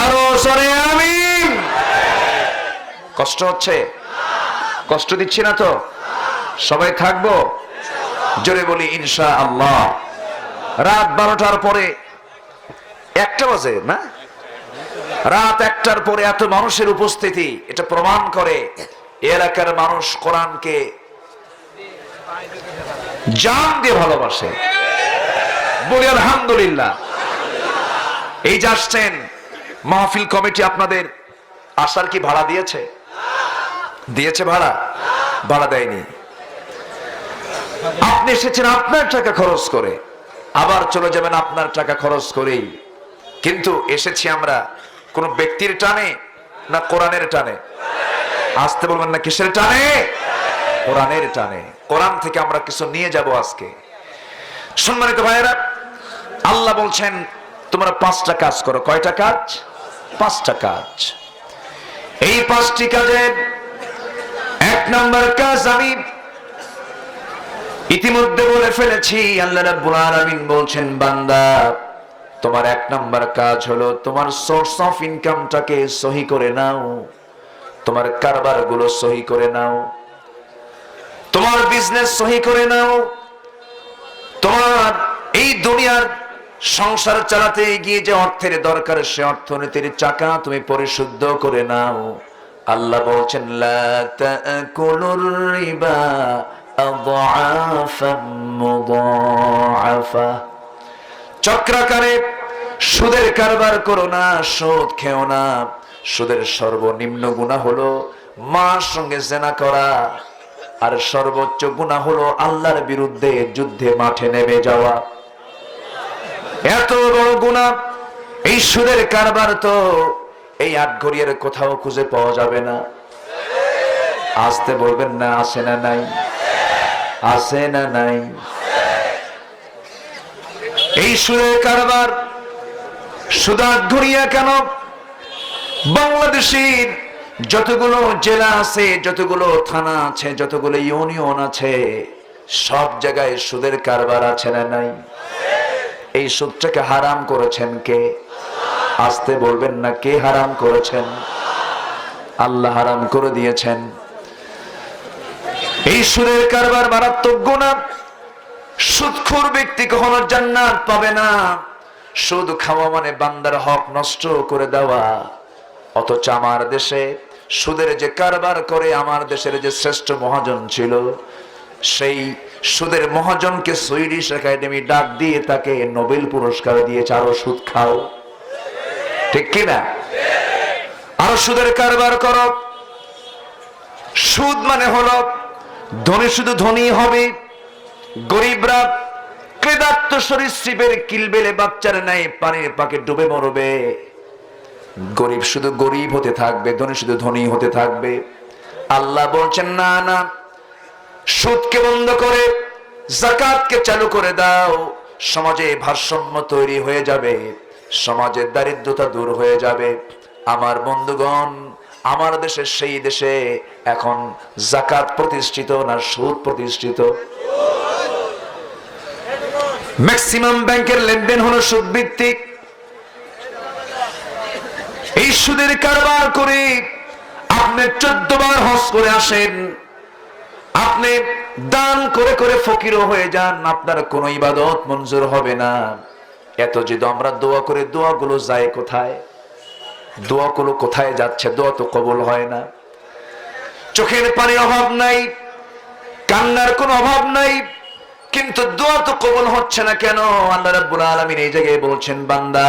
আরো জোরে আমিন। কষ্ট হচ্ছে? কষ্ট দিচ্ছি না তো? সবাই থাকবো? জোরে বলি ইনশাআল্লাহ। রাত 12টার পরে 1টা বাজে না? রাত 1টার পরে এত মানুষের উপস্থিতি, এটা প্রমাণ করে এলাকার মানুষ কোরআনকে জান দিয়ে ভালোবাসে। বলি আলহামদুলিল্লাহ। এই যে আসছেন, মাহফিল কমিটি আপনাদের আসার কি ভাড়া দিয়েছে? দিয়েছে ভাড়া? ভাড়া দেয়নি। আপনি এসেছেন আপনার টাকা খরচ করে, আবার চলে যাবেন আপনার টাকা খরচ করেই। কিন্তু এসেছি আমরা কোন ব্যক্তির টানে না কোরআনের টানে? আসতে বলবেন না, কিসের টানে? কোরআনের টানে। কোরআন থেকে আমরা কিছু নিয়ে যাব আজকে। সম্মানিত ভাইয়েরা, আল্লাহ বলছেন তোমরা 5টা কাজ করো। কয়টা কাজ? 5টা কাজ। এই 5টি কাজের 1 নম্বর কাজ আমি ইতিমধ্যে বলে ফেলেছি। আল্লাহ রাব্বুল আলামিন বলছেন, বান্দা, তোমার 1 নম্বর কাজ হলো তোমার সোর্স অফ ইনকামটাকে সহি করে নাও, তোমার কারবার গুলো সহি করে নাও, তোমার বিজনেস সহি করে নাও, তোমার এই দুনিয়ার সংসার চালাতে গিয়ে যে অর্থের দরকার, সে অর্থনীতির চাকা তুমি পরিশুদ্ধ করে নাও। আল্লাহ বলছেন, লা তাকুলুর রিবা আযআফাম মুযাআফা। চক্রাকারে সুদের কারবার করো না, সুদ খেও না। সুদের সর্বনিম্ন গুনাহ হলো মার সঙ্গে জিনা করা, আর সর্বোচ্চ গুনাহ হলো আল্লাহর বিরুদ্ধে যুদ্ধে মাঠে নেমে যাওয়া। এত বড় গুনাহ এই সুদের কারবার। তো এই আটঘরিয়ার কোথাও খুঁজে পাওয়া যাবে না। আসতে বলবেন না, আসে না নাই? আসে না নাই? এই সুদের কারবার শুধু আটঘরিয়া কেন, বাংলাদেশের যতগুলো জেলা আছে, যতগুলো থানা আছে, যতগুলো ইউনিয়ন আছে, সব জায়গায় সুদের কারবার আছে না নাই? এই সুদটাকে হারাম করেছেন কে? আসতে বলবেন না, কে হারাম করেছেন? আল্লাহ হারাম করে দিয়েছেন। এই সুদের কারবার মারাত্মক গুনাহ। সুদখোর ব্যক্তি কখনো জান্নাত পাবে না। সুদ খাওয়া মানে বান্দার হক নষ্ট করে দেওয়া। অথচ আমার দেশে সুদের যে কারবার করে, আমার দেশের যে শ্রেষ্ঠ মহাজন ছিল, সেই সুদের মহাজনকে সুইডিশ একাডেমি ডাক দিয়ে তাকে নোবেল পুরস্কার দিয়েছে, আরো সুদ খাও। ঠিক কিনা? আরো সুদের কারবার করো। সুদ মানে হলো ধনী শুধু ধনী হবে, গরিবরা ক্রেদাত্ত সরীসৃপের কিলবেলে বাচ্চার ন্যায় পানির পাকে ডুবে মরবে। গরিব শুধু গরিব হতে থাকবে, ধনী শুধু ধনী হতে থাকবে। আল্লাহ বলছেন না না, সুদকে বন্ধ করে যাকাতকে চালু করে দাও, সমাজে ভারসাম্য তৈরি হয়ে যাবে, সমাজের দারিদ্রতা দূর হয়ে যাবে। আমার বন্ধুগণ, আমার দেশে সেই দেশে এখন যাকাত প্রতিষ্ঠিত না সুদ প্রতিষ্ঠিত? ম্যাক্সিমাম ব্যাংকের লেনদেন হলো সুদ ভিত্তিক। এই সুদের কারবার করে আপনি 14 বার হজ করে আসেন, আপনি দান করে করে ফকিরও হয়ে যান, আপনার কোন ইবাদত মঞ্জুর হবে না। এত যদি আমরা দোয়া করে, দোয়াগুলো যায় কোথায়? দোয়াগুলো কোথায় যাচ্ছে? দোয়া তো কবুল হয় না। চোখের পানির অভাব নাই, কান্নার কোনো অভাব নাই, কিন্তু দোয়া তো কবুল হচ্ছে না কেন? আল্লাহ রাব্বুল আলামিন এই জায়গায় বলছেন, বান্দা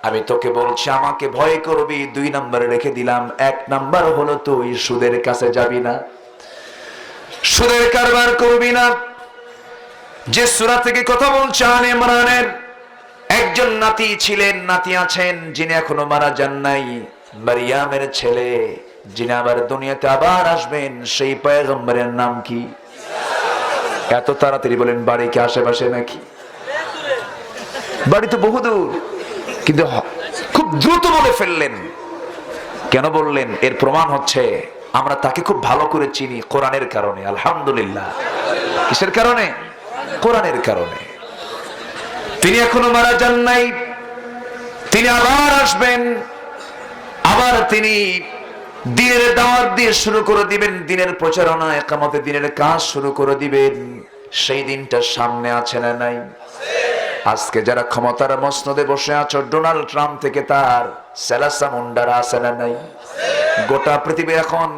আমি তোকে বলছি আমাকে ভয় করবি, 2 নম্বরে রেখে দিলাম। 1 নাম্বার হলো তুই সুদের কাছে যাবি না, সুদের কারবার করবি না। যে সূরা থেকে কথা বলছে, আলে ইমরানের একজন নাতি ছিলেন, নাতি আছেন, যিনি এখনো মারা যান নাই, মারিয়ামের ছেলে, যিনি আবার দুনিয়াতে আবার আসবেন। সেই পয়গম্বরের নাম কি? এত তাড়াতাড়ি বলেন, বাড়ি কি আশেপাশে নাকি? বাড়ি তো বহুদূর, কিন্তু খুব দ্রুত বলে ফেললেন। কেন বললেন? এর প্রমাণ হচ্ছে আমরা তাকে খুব ভালো করে চিনি কোরআনের কারণে। আলহামদুলিল্লাহ। কিসের কারণে? কোরআনের কারণে। তিনি এখনো মারা যান নাই, তিনি আবার আসবেন, আবার তিনি দিনের দাওয়াত দিয়ে শুরু করে দিবেন, দিনের প্রচারণা, ইকামতে দিনের কাজ শুরু করে দিবেন। সেই দিনটা সামনে আছে না নাই? আজকে যারা ক্ষমতার মসনদে বসে আছো, ডোনাল্ড ট্রাম্প থেকে তার সেলাসা মুন্ডারা আছে না নাই? গোটা পৃথিবী এখন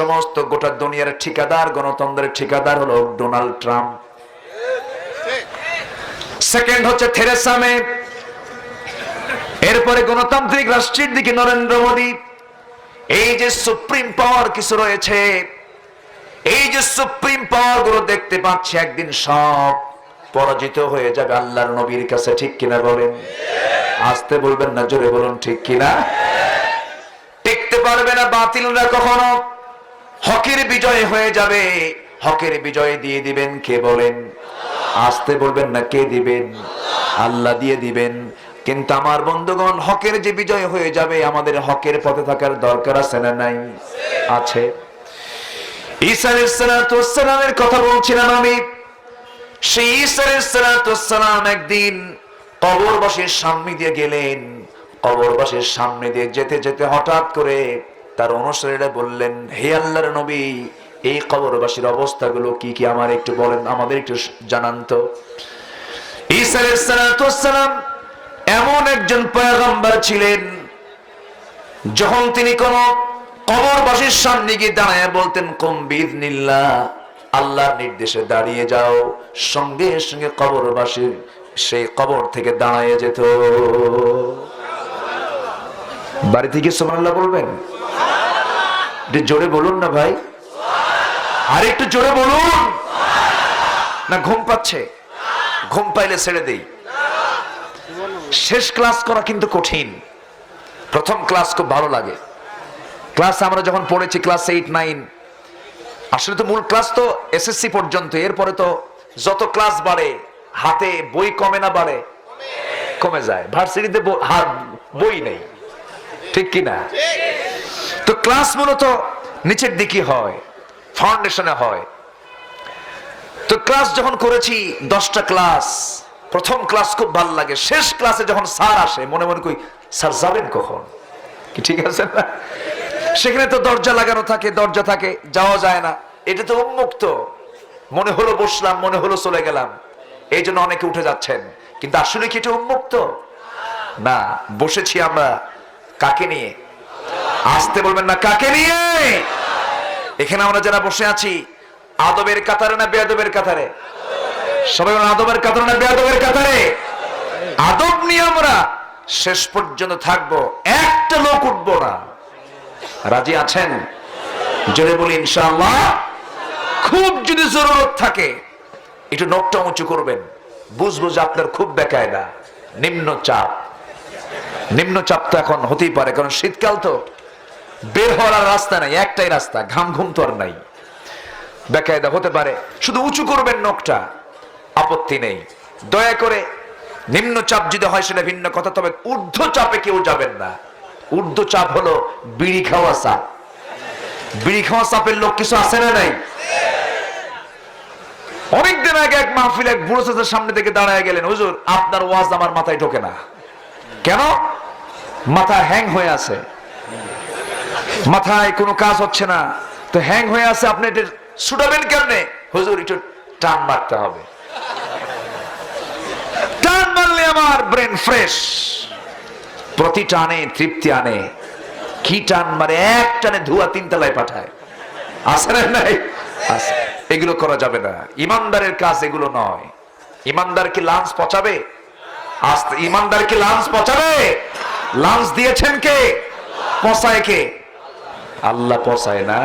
সমস্ত গোটা দুনিয়ার ঠিকাদার, গণতন্ত্রের ঠিকাদার হলো ডোনাল্ড ট্রাম্প। সেকেন্ড হচ্ছে থেরেসা মে, এরপরে গণতান্ত্রিক রাষ্ট্রের দিকে নরেন্দ্র মোদী। এই যে সুপ্রিম পাওয়ার কিছু রয়েছে, এই যে সুপ্রিম পাওয়ার গুলো দেখতে পাচ্ছি, একদিন সব পরাজিত হয়ে যাবে আল্লাহর নবীর কাছে। ঠিক কিনা বলেন? আসতে বলবেন না, জোরে বলুন ঠিক কিনা? টিকতে পারবে না বাতিলরা কখনো। হকের বিজয় হয়ে যাবে, হকের বিজয় দিয়ে দিবেন কে বলেন? আসতে বলবেন না, কে দিবেন? আল্লাহ দিয়ে দিবেন। কিন্তু আমার বন্ধুগণ, হকের যে বিজয় হয়ে যাবে, আমাদের হকের পথে থাকার দরকার আছে না নাই? আছে। ঈসা আলাইহিস সালামের কথা বলছিলাম আমি। সেই ঈসা আলাইহিস সালাম একদিন কবরবাসীর সামনে দিয়ে গেলেন। কবরবাসীর সামনে দিয়ে যেতে যেতে হঠাৎ করে তার অনুসারীরা বললেন, হে আল্লাহর নবী, এই কবরবাসীর অবস্থাগুলো কি কি আমার একটু বলেন, আমাদের একটু জানান তো। ঈসা আলাইহিস সালাম এমন একজন পয়গম্বর ছিলেন, যখন তিনি কোন কবরবাসীর সামনে গিয়ে দাঁড়ায় বলতেন, কুম বিইذনিল্লাহ, আল্লাহর নির্দেশে দাঁড়িয়ে যাও, সঙ্গে সঙ্গে কবরবাসীর সেই কবর থেকে দাঁড়ায় যেত। বাড়ি থেকে সুবহানাল্লাহ বলবেন? একটু জোরে বলুন না ভাই, আর একটু জোরে বলুন না। ঘুম পাচ্ছে? ঘুম পাইলে ছেড়ে দেই। শেষ ক্লাস করা কিন্তু কঠিন। প্রথম ক্লাস খুব ভালো লাগে। ক্লাস আমরা যখন পড়েছি ক্লাস 8, 9, আসলে তো মূল ক্লাস তো এসএসসি পর্যন্ত, এরপরে তো যত ক্লাস বাড়ে হাতে বই কমে না বাড়ে? কমে যায়। ভার্সিটিতে বই নেই, ঠিক কি না? তো ক্লাস মূলত নিচের দিকে হয়, ফাউন্ডেশনে হয়। তো ক্লাস যখন করেছি 10টা ক্লাস, প্রথম ক্লাস খুব ভালো লাগে। শেষ ক্লাসে যখন স্যার আসে মনে মনে কই স্যার যাবেন কখন, কি ঠিক আছে না? সেখানে তো দরজা লাগানো থাকে, দরজা থাকে, যাওয়া যায় না। এটা তো উন্মুক্ত, মনে হলো বসলাম, মনে হলো চলে গেলাম, এই জন্য অনেকে উঠে যাচ্ছেন। কিন্তু আসলে কি এটা উন্মুক্ত না? বসেছি আমরা কাকে নিয়ে? আসতে বলবেন না, কাকে নিয়ে? এখানে আমরা যারা বসে আছি আদবের কাতারে না বেয়াদবের কাতারে? সবাই আদবের কাতারে না বেয়াদবের কাতারে? আদব নিয়ে আমরা শেষ পর্যন্ত থাকবো, একটা লোক উঠবো না। রাজি আছেন? জোরে বলি ইনশাআল্লাহ। খুব যদি জরুরত থাকে একটু নখটা উঁচু করবেন, বুঝবো যে আপনার খুব বেকায়দা, নিম্নচাপ। নিম্নচাপ তো এখন হতেই পারে, কারণ শীতকাল তো, বের হওয়ার রাস্তা নাই, একটাই রাস্তা, ঘাম ঘুম তো আর নাই, বেকায়দা হতে পারে। শুধু উঁচু করবেন নখটা, আপত্তি নেই। দয়া করে নিম্নচাপ যদি হয় সেটা ভিন্ন কথা, তবে ঊর্ধ্ব চাপে কেউ যাবেন না। ঊর্ধ্ব চাপ হলো বিড়ি খাওয়া চাপ। বিড়ি খাওয়া চাপের লোক কিছু আছে না নাই? অনেকদিন আগে এক মাহফিলে এক বুড়ো চাচার সামনে থেকে দাঁড়ায় গেলেন, হুজুর আপনার ওয়াজ আমার মাথায় ঢোকে না। কেন? মাথা হ্যাং হয়ে আছে, মাথায় কোনো কাজ হচ্ছে না, তো হ্যাং হয়ে আছে, আপনি এটা ছুটাবেন কেমনে? হুজুর একটু টান মারতে হবে, টান মারলে আমার ব্রেন ফ্রেশ। প্রতি টানে তৃপ্তি আনে। কি টান মারে, এক টানে ধোয়া 3 তলায় পাঠায়, আছে না নাই? আছে। এগুলো করা যাবে না, ইমানদারের কাজ এগুলো নয়। ইমানদার কি লাঞ্চ পচাবে? ইমানদার কি লাঞ্চ পচাবে? লাঞ্চ দিয়েছেন কে? পচায় কে? আল্লাহ পচায় না।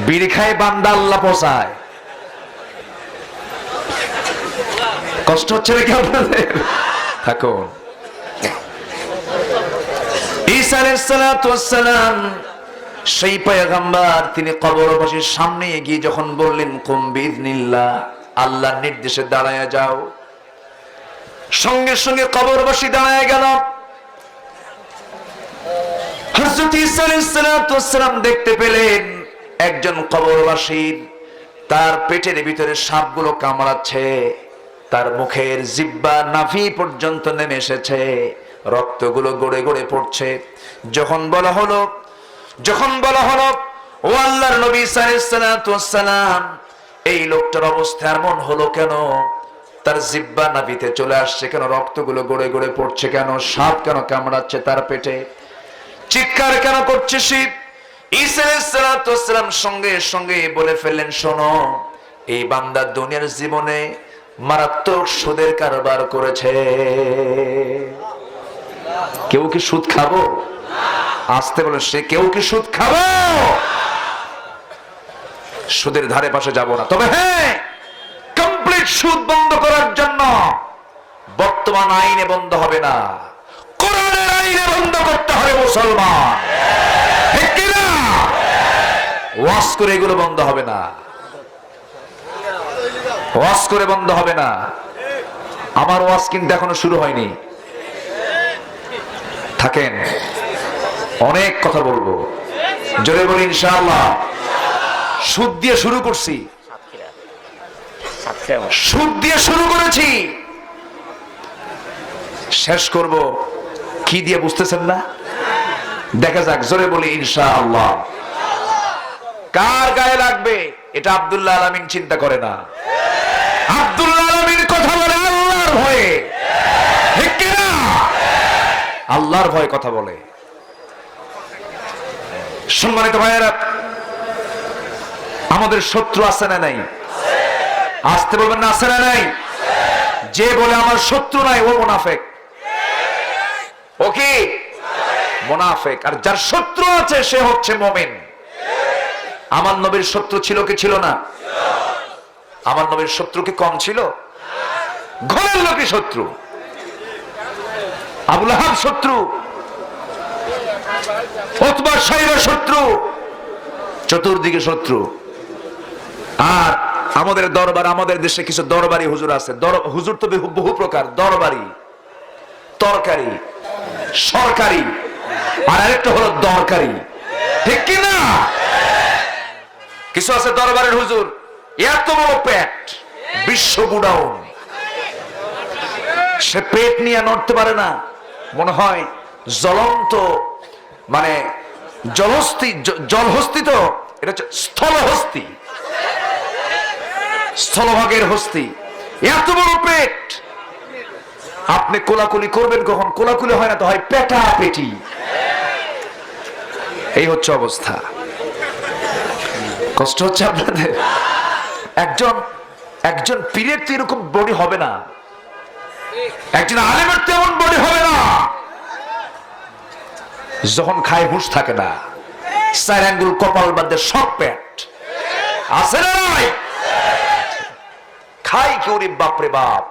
বিড়ি খায় বান্দা, আল্লাহ পচায়। কষ্ট হচ্ছে নাকি আপনাদের? থাকুন। ঈসা আলাইহিস সালাতু ওয়াস সালাম সেই পয়গম্বর, তিনি কবরবাসীর সামনে গিয়ে যখন বললেন কুম বিইذনিল্লাহ, আল্লাহর নির্দেশে দাঁড়ায় যাও, সঙ্গে সঙ্গে কবরবাসী দাঁড়ায় গেল। হযরত ঈসা আলাইহিস সালাতু ওয়াস সালাম দেখতে পেলেন একজন কবরবাসীর তার পেটের ভিতরে সাপগুলো কামড়াচ্ছে, তার মুখের জিহ্বা নাভি পর্যন্ত নেমে এসেছে, রক্তগুলো গড়ে গড়ে পড়ছে। যখন বলা হলো ও আল্লাহর নবী সাল্লাল্লাহু আলাইহি ওয়াসাল্লাম, এই লোকটার অবস্থা এমন হলো কেন? তার জিহ্বা নাভিতে চলে আসছে কেন? রক্তগুলো গড়ে গড়ে পড়ছে কেন? সাপ কেন কামড়াচ্ছে তার পেটে? চিৎকার কেন করছে সে? ঈসা আলাইহিস সালাতু ওয়াস সালাম সঙ্গে সঙ্গে বলে ফেললেন, শোনো, এই বান্দা দুনিয়ার জীবনে মারাত্মক সুদের কারবার করেছে। কেউ কি সুদ খাবো? আসতে বলে, সে কেউ কি সুদ খাবো? সুদের ধারে পাশে যাব না। তবে হ্যাঁ, কমপ্লিট সুদ বন্ধ করার জন্য বর্তমান আইনে বন্ধ হবে না, কোরআনের আইনে বন্ধ করতে হবে মুসলমান, ঠিক কি না? ওয়াজ করে এগুলো বন্ধ হবে না, ওয়াজ করে বন্ধ হবে না। আমার ওয়াজ কিন্তু এখনো শুরু হয়নি, থাকেন, অনেক কথা বলবো, জোরে বলি ইনশাআল্লাহ। সুদ দিয়ে শুরু করছি, সুদ দিয়ে শুরু করেছি, শেষ করব কি দিয়ে বুঝতেছেন না? দেখা যাক, জোরে বলি ইনশাআল্লাহ। কার গায়ে লাগবে এটা আব্দুল্লাহ আলামিন চিন্তা করে না। আব্দুল্লাহ আলামিন কথা বলে আল্লাহর ভয়ে, ঠিক কি না? আল্লাহর ভয়ে কথা বলে। সম্মানিত ভাইয়েরা, আমাদের শত্রু আছে না নাই? আসতে বলবেন না, আছে না নাই? যে বলে আমার শত্রু নাই ও মুনাফিক। ও কি মুনাফিক? আর যার শত্রু আছে সে হচ্ছে মুমিন। আমার নবীর শত্রু ছিল কি ছিল না? আমার নবীর শত্রু কি কম ছিল? ঘরের লোকই শত্রু। আবু লাহাব শত্রু, উতবা সাইবা শত্রু, চতুর্দিকে শত্রু। আর আমাদের দরবার, আমাদের দেশে কিছু দরবারি হুজুর আছে। হুজুর তো বহু প্রকার, দরবারি, তরকারি, সরকারি, আর আরেকটা হলো দরকারি, ঠিক কি না? কিছু আছে দরবারের হুজুর, এত বড় পেট, বিশ্ব গুডাউন, সে পেট নিয়ে নড়তে পারে না, মনে হয় জ্বলন্ত, মানে জলহস্তি, জলহস্তি তো এটা হচ্ছে স্থলহস্তি, স্থলভাগের হস্তি, এত বড় পেট। আপনি কোলাকুলি করবেন কখন? কোলাকুলি হয় না তো হয় পেটা পেটি। এই হচ্ছে অবস্থা। কষ্ট হচ্ছে আপনাদের? একজন পীরের তো এরকম বডি হবে না, একজন আলেমের তো এমন বডি হবে না। যখন খায় হুঁশ থাকে না, 4 আঙ্গুল কপাল বাঁধে সব পেট আছে না নাই? খাই কেউ রে বাপরে বাপ,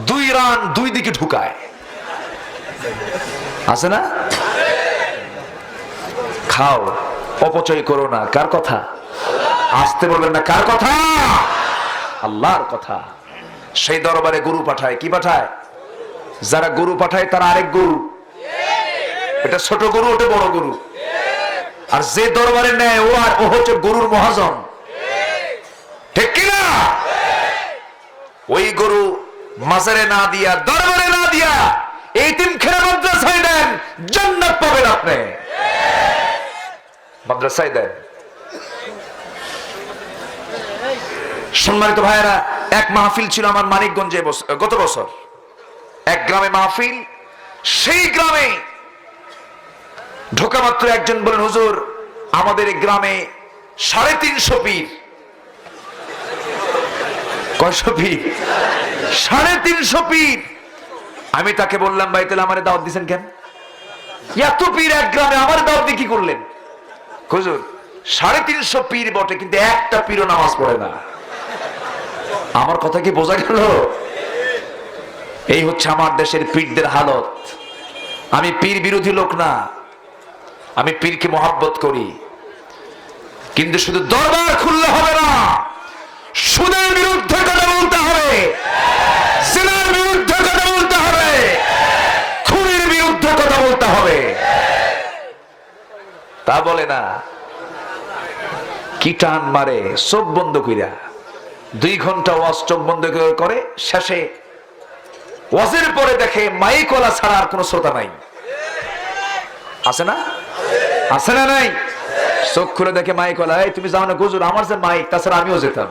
2 রান 2 দিকে ঢুকায়, আছে না? খাও, অপচয় করো না। কার কথা? আসতে বলবেন না, কার কথা? আল্লাহর কথা। সেই দরবারে গরু পাঠায়, কি পাঠায়? যারা গরু পাঠায় তারা আরেক গরু, এটা ছোট গরু, ওটা বড় গরু। আর যে দরবারে নেয় ও হচ্ছে গরুর মহাজন, ঠিক কিনা? ওই গরু মাজারে না দিয়া, দরবারে না দিয়া, এতিমখানা মাদ্রাসায় দেন, জান্নাত পাবেন আপনি। মাদ্রাসায় দেন। সম্মানিত ভাইয়েরা, এক মাহফিল ছিল আমার মানিকগঞ্জে গত বছর, এক গ্রামে মাহফিল। সেই গ্রামে ঢোকা মাত্র একজন বলেন, হুজুর আমাদের এই গ্রামে 350 পীর। কয়শো পীর? 350 পীর। আমি তাকে বললাম, ভাই তাহলে আমার দাওয়াত দিচ্ছেন কেন? এত পীর এক গ্রামে, আমার দাওয়াত দিয়ে কি করলেন? হুজুর 350 পীর বটে, কিন্তু একটা পীরও নামাজ পড়ে না। আমার কথা কি বোঝা গেল? এই হচ্ছে আমার দেশের পীরদের হালত। আমি পীর বিরোধী লোক না, আমি পীরকে মহব্বত করি, কিন্তু শুধু দরবার খুললে হবে না, সুদের বিরুদ্ধে কথা বলতে হবে, জিনার বিরুদ্ধে কথা বলতে হবে, খুনের বিরুদ্ধে কথা বলতে হবে। তা বলে না, কি টান মারে চোখ বন্ধ কইরা, 2 ঘন্টা ওয়াজ চোখ বন্ধ করে, শেষে ওয়াজের পরে দেখে মাইকওয়ালা ছাড়া আর কোনো শ্রোতা নাই। আছে না? আছে না নাই? চোখ খুলে দেখে মাইকওয়ালা, এই তুমি যাও না হুজুর, আমার যে মাইক, তাছাড়া আমিও যেতাম।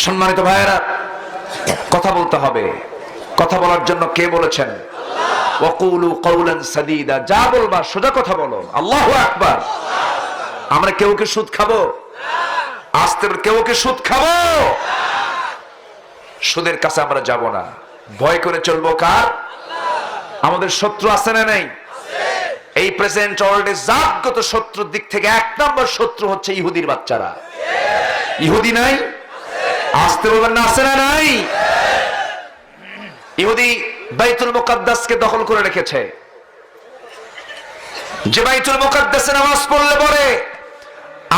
সম্মানিত ভাইয়েরা, কথা বলতে হবে। কথা বলার জন্য কে বলেছেন? ওয়াকুলু কাওলান সাদীদা, যা বলবা সোজা কথা বলো। আল্লাহু আকবার। আমরা কেউ কি সুদ খাবো? আস্তে কেউ কি সুদ খাবো? সুদের কাছে আমরা যাব না। ভয় করে চলবো কার? আমাদের শত্রু আছে না নাই? এই প্রেজেন্ট ওয়ার্ল্ডে জাতগত শত্রুর দিক থেকে 1 নম্বর শত্রু হচ্ছে ইহুদির বাচ্চারা। ইহুদি নাই? আসতে বলবেন না, আছে না নাই? ইহুদি বাইতুল মুকাদ্দাসকে দখল করে রেখেছে। যে বাইতুল মুকাদ্দাসে নামাজ পড়লে পরে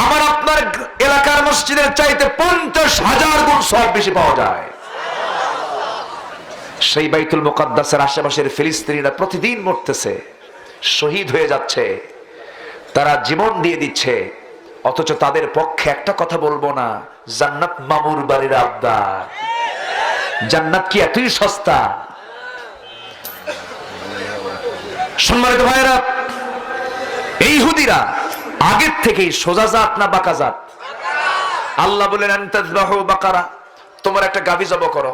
আমার আপনার এলাকার মসজিদের চাইতে 50,000 গুণ সওয়াব বেশি পাওয়া যায়। সেই বাইতুল মুকাদ্দাসের আশেপাশের ফিলিস্তিনিরা প্রতিদিন মরতেছে, শহীদ হয়ে যাচ্ছে, তারা জীবন দিয়ে দিচ্ছে, অথচ তাদের পক্ষে একটা কথা বলবো না, জান্নাত মামুর বাড়ির আবদার। জান্নাত কি এতই সস্তা? সম্মানিত ভাইয়েরা, এই ইহুদিরা আগের থেকেই সোজা জাত না বাঁকা জাত? আল্লাহ বলেন আনতাযবাহু বাকারা, তোমার একটা গাভী জবাই করো।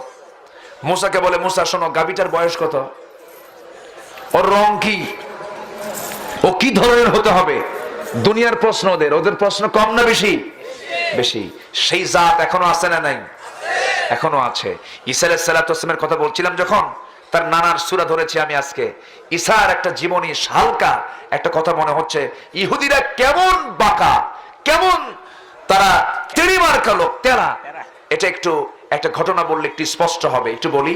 মুসাকে বলে, মুসা শোনো, গাভীটার বয়স কত? ওর রং কি? ও কি ধরনের হতে হবে? দুনিয়ার প্রশ্ন ওদের প্রশ্ন কম না বেশি? বেশি। সেই জাত এখনো আছে না নাই? এখনো আছে। ঈসা আলাইহিস সালামের কথা বলছিলাম যখন, তার নানার সূরা ধরেছি আমি আজকে। ঈসার একটা জীবনী, হালকা একটা কথা মনে হচ্ছে, ইহুদিরা কেমন বাঁকা, কেমন তারা তেড়ি মার্কা লোক, তেরা। এটা একটু একটা ঘটনা বললে একটু স্পষ্ট হবে, একটু বলি।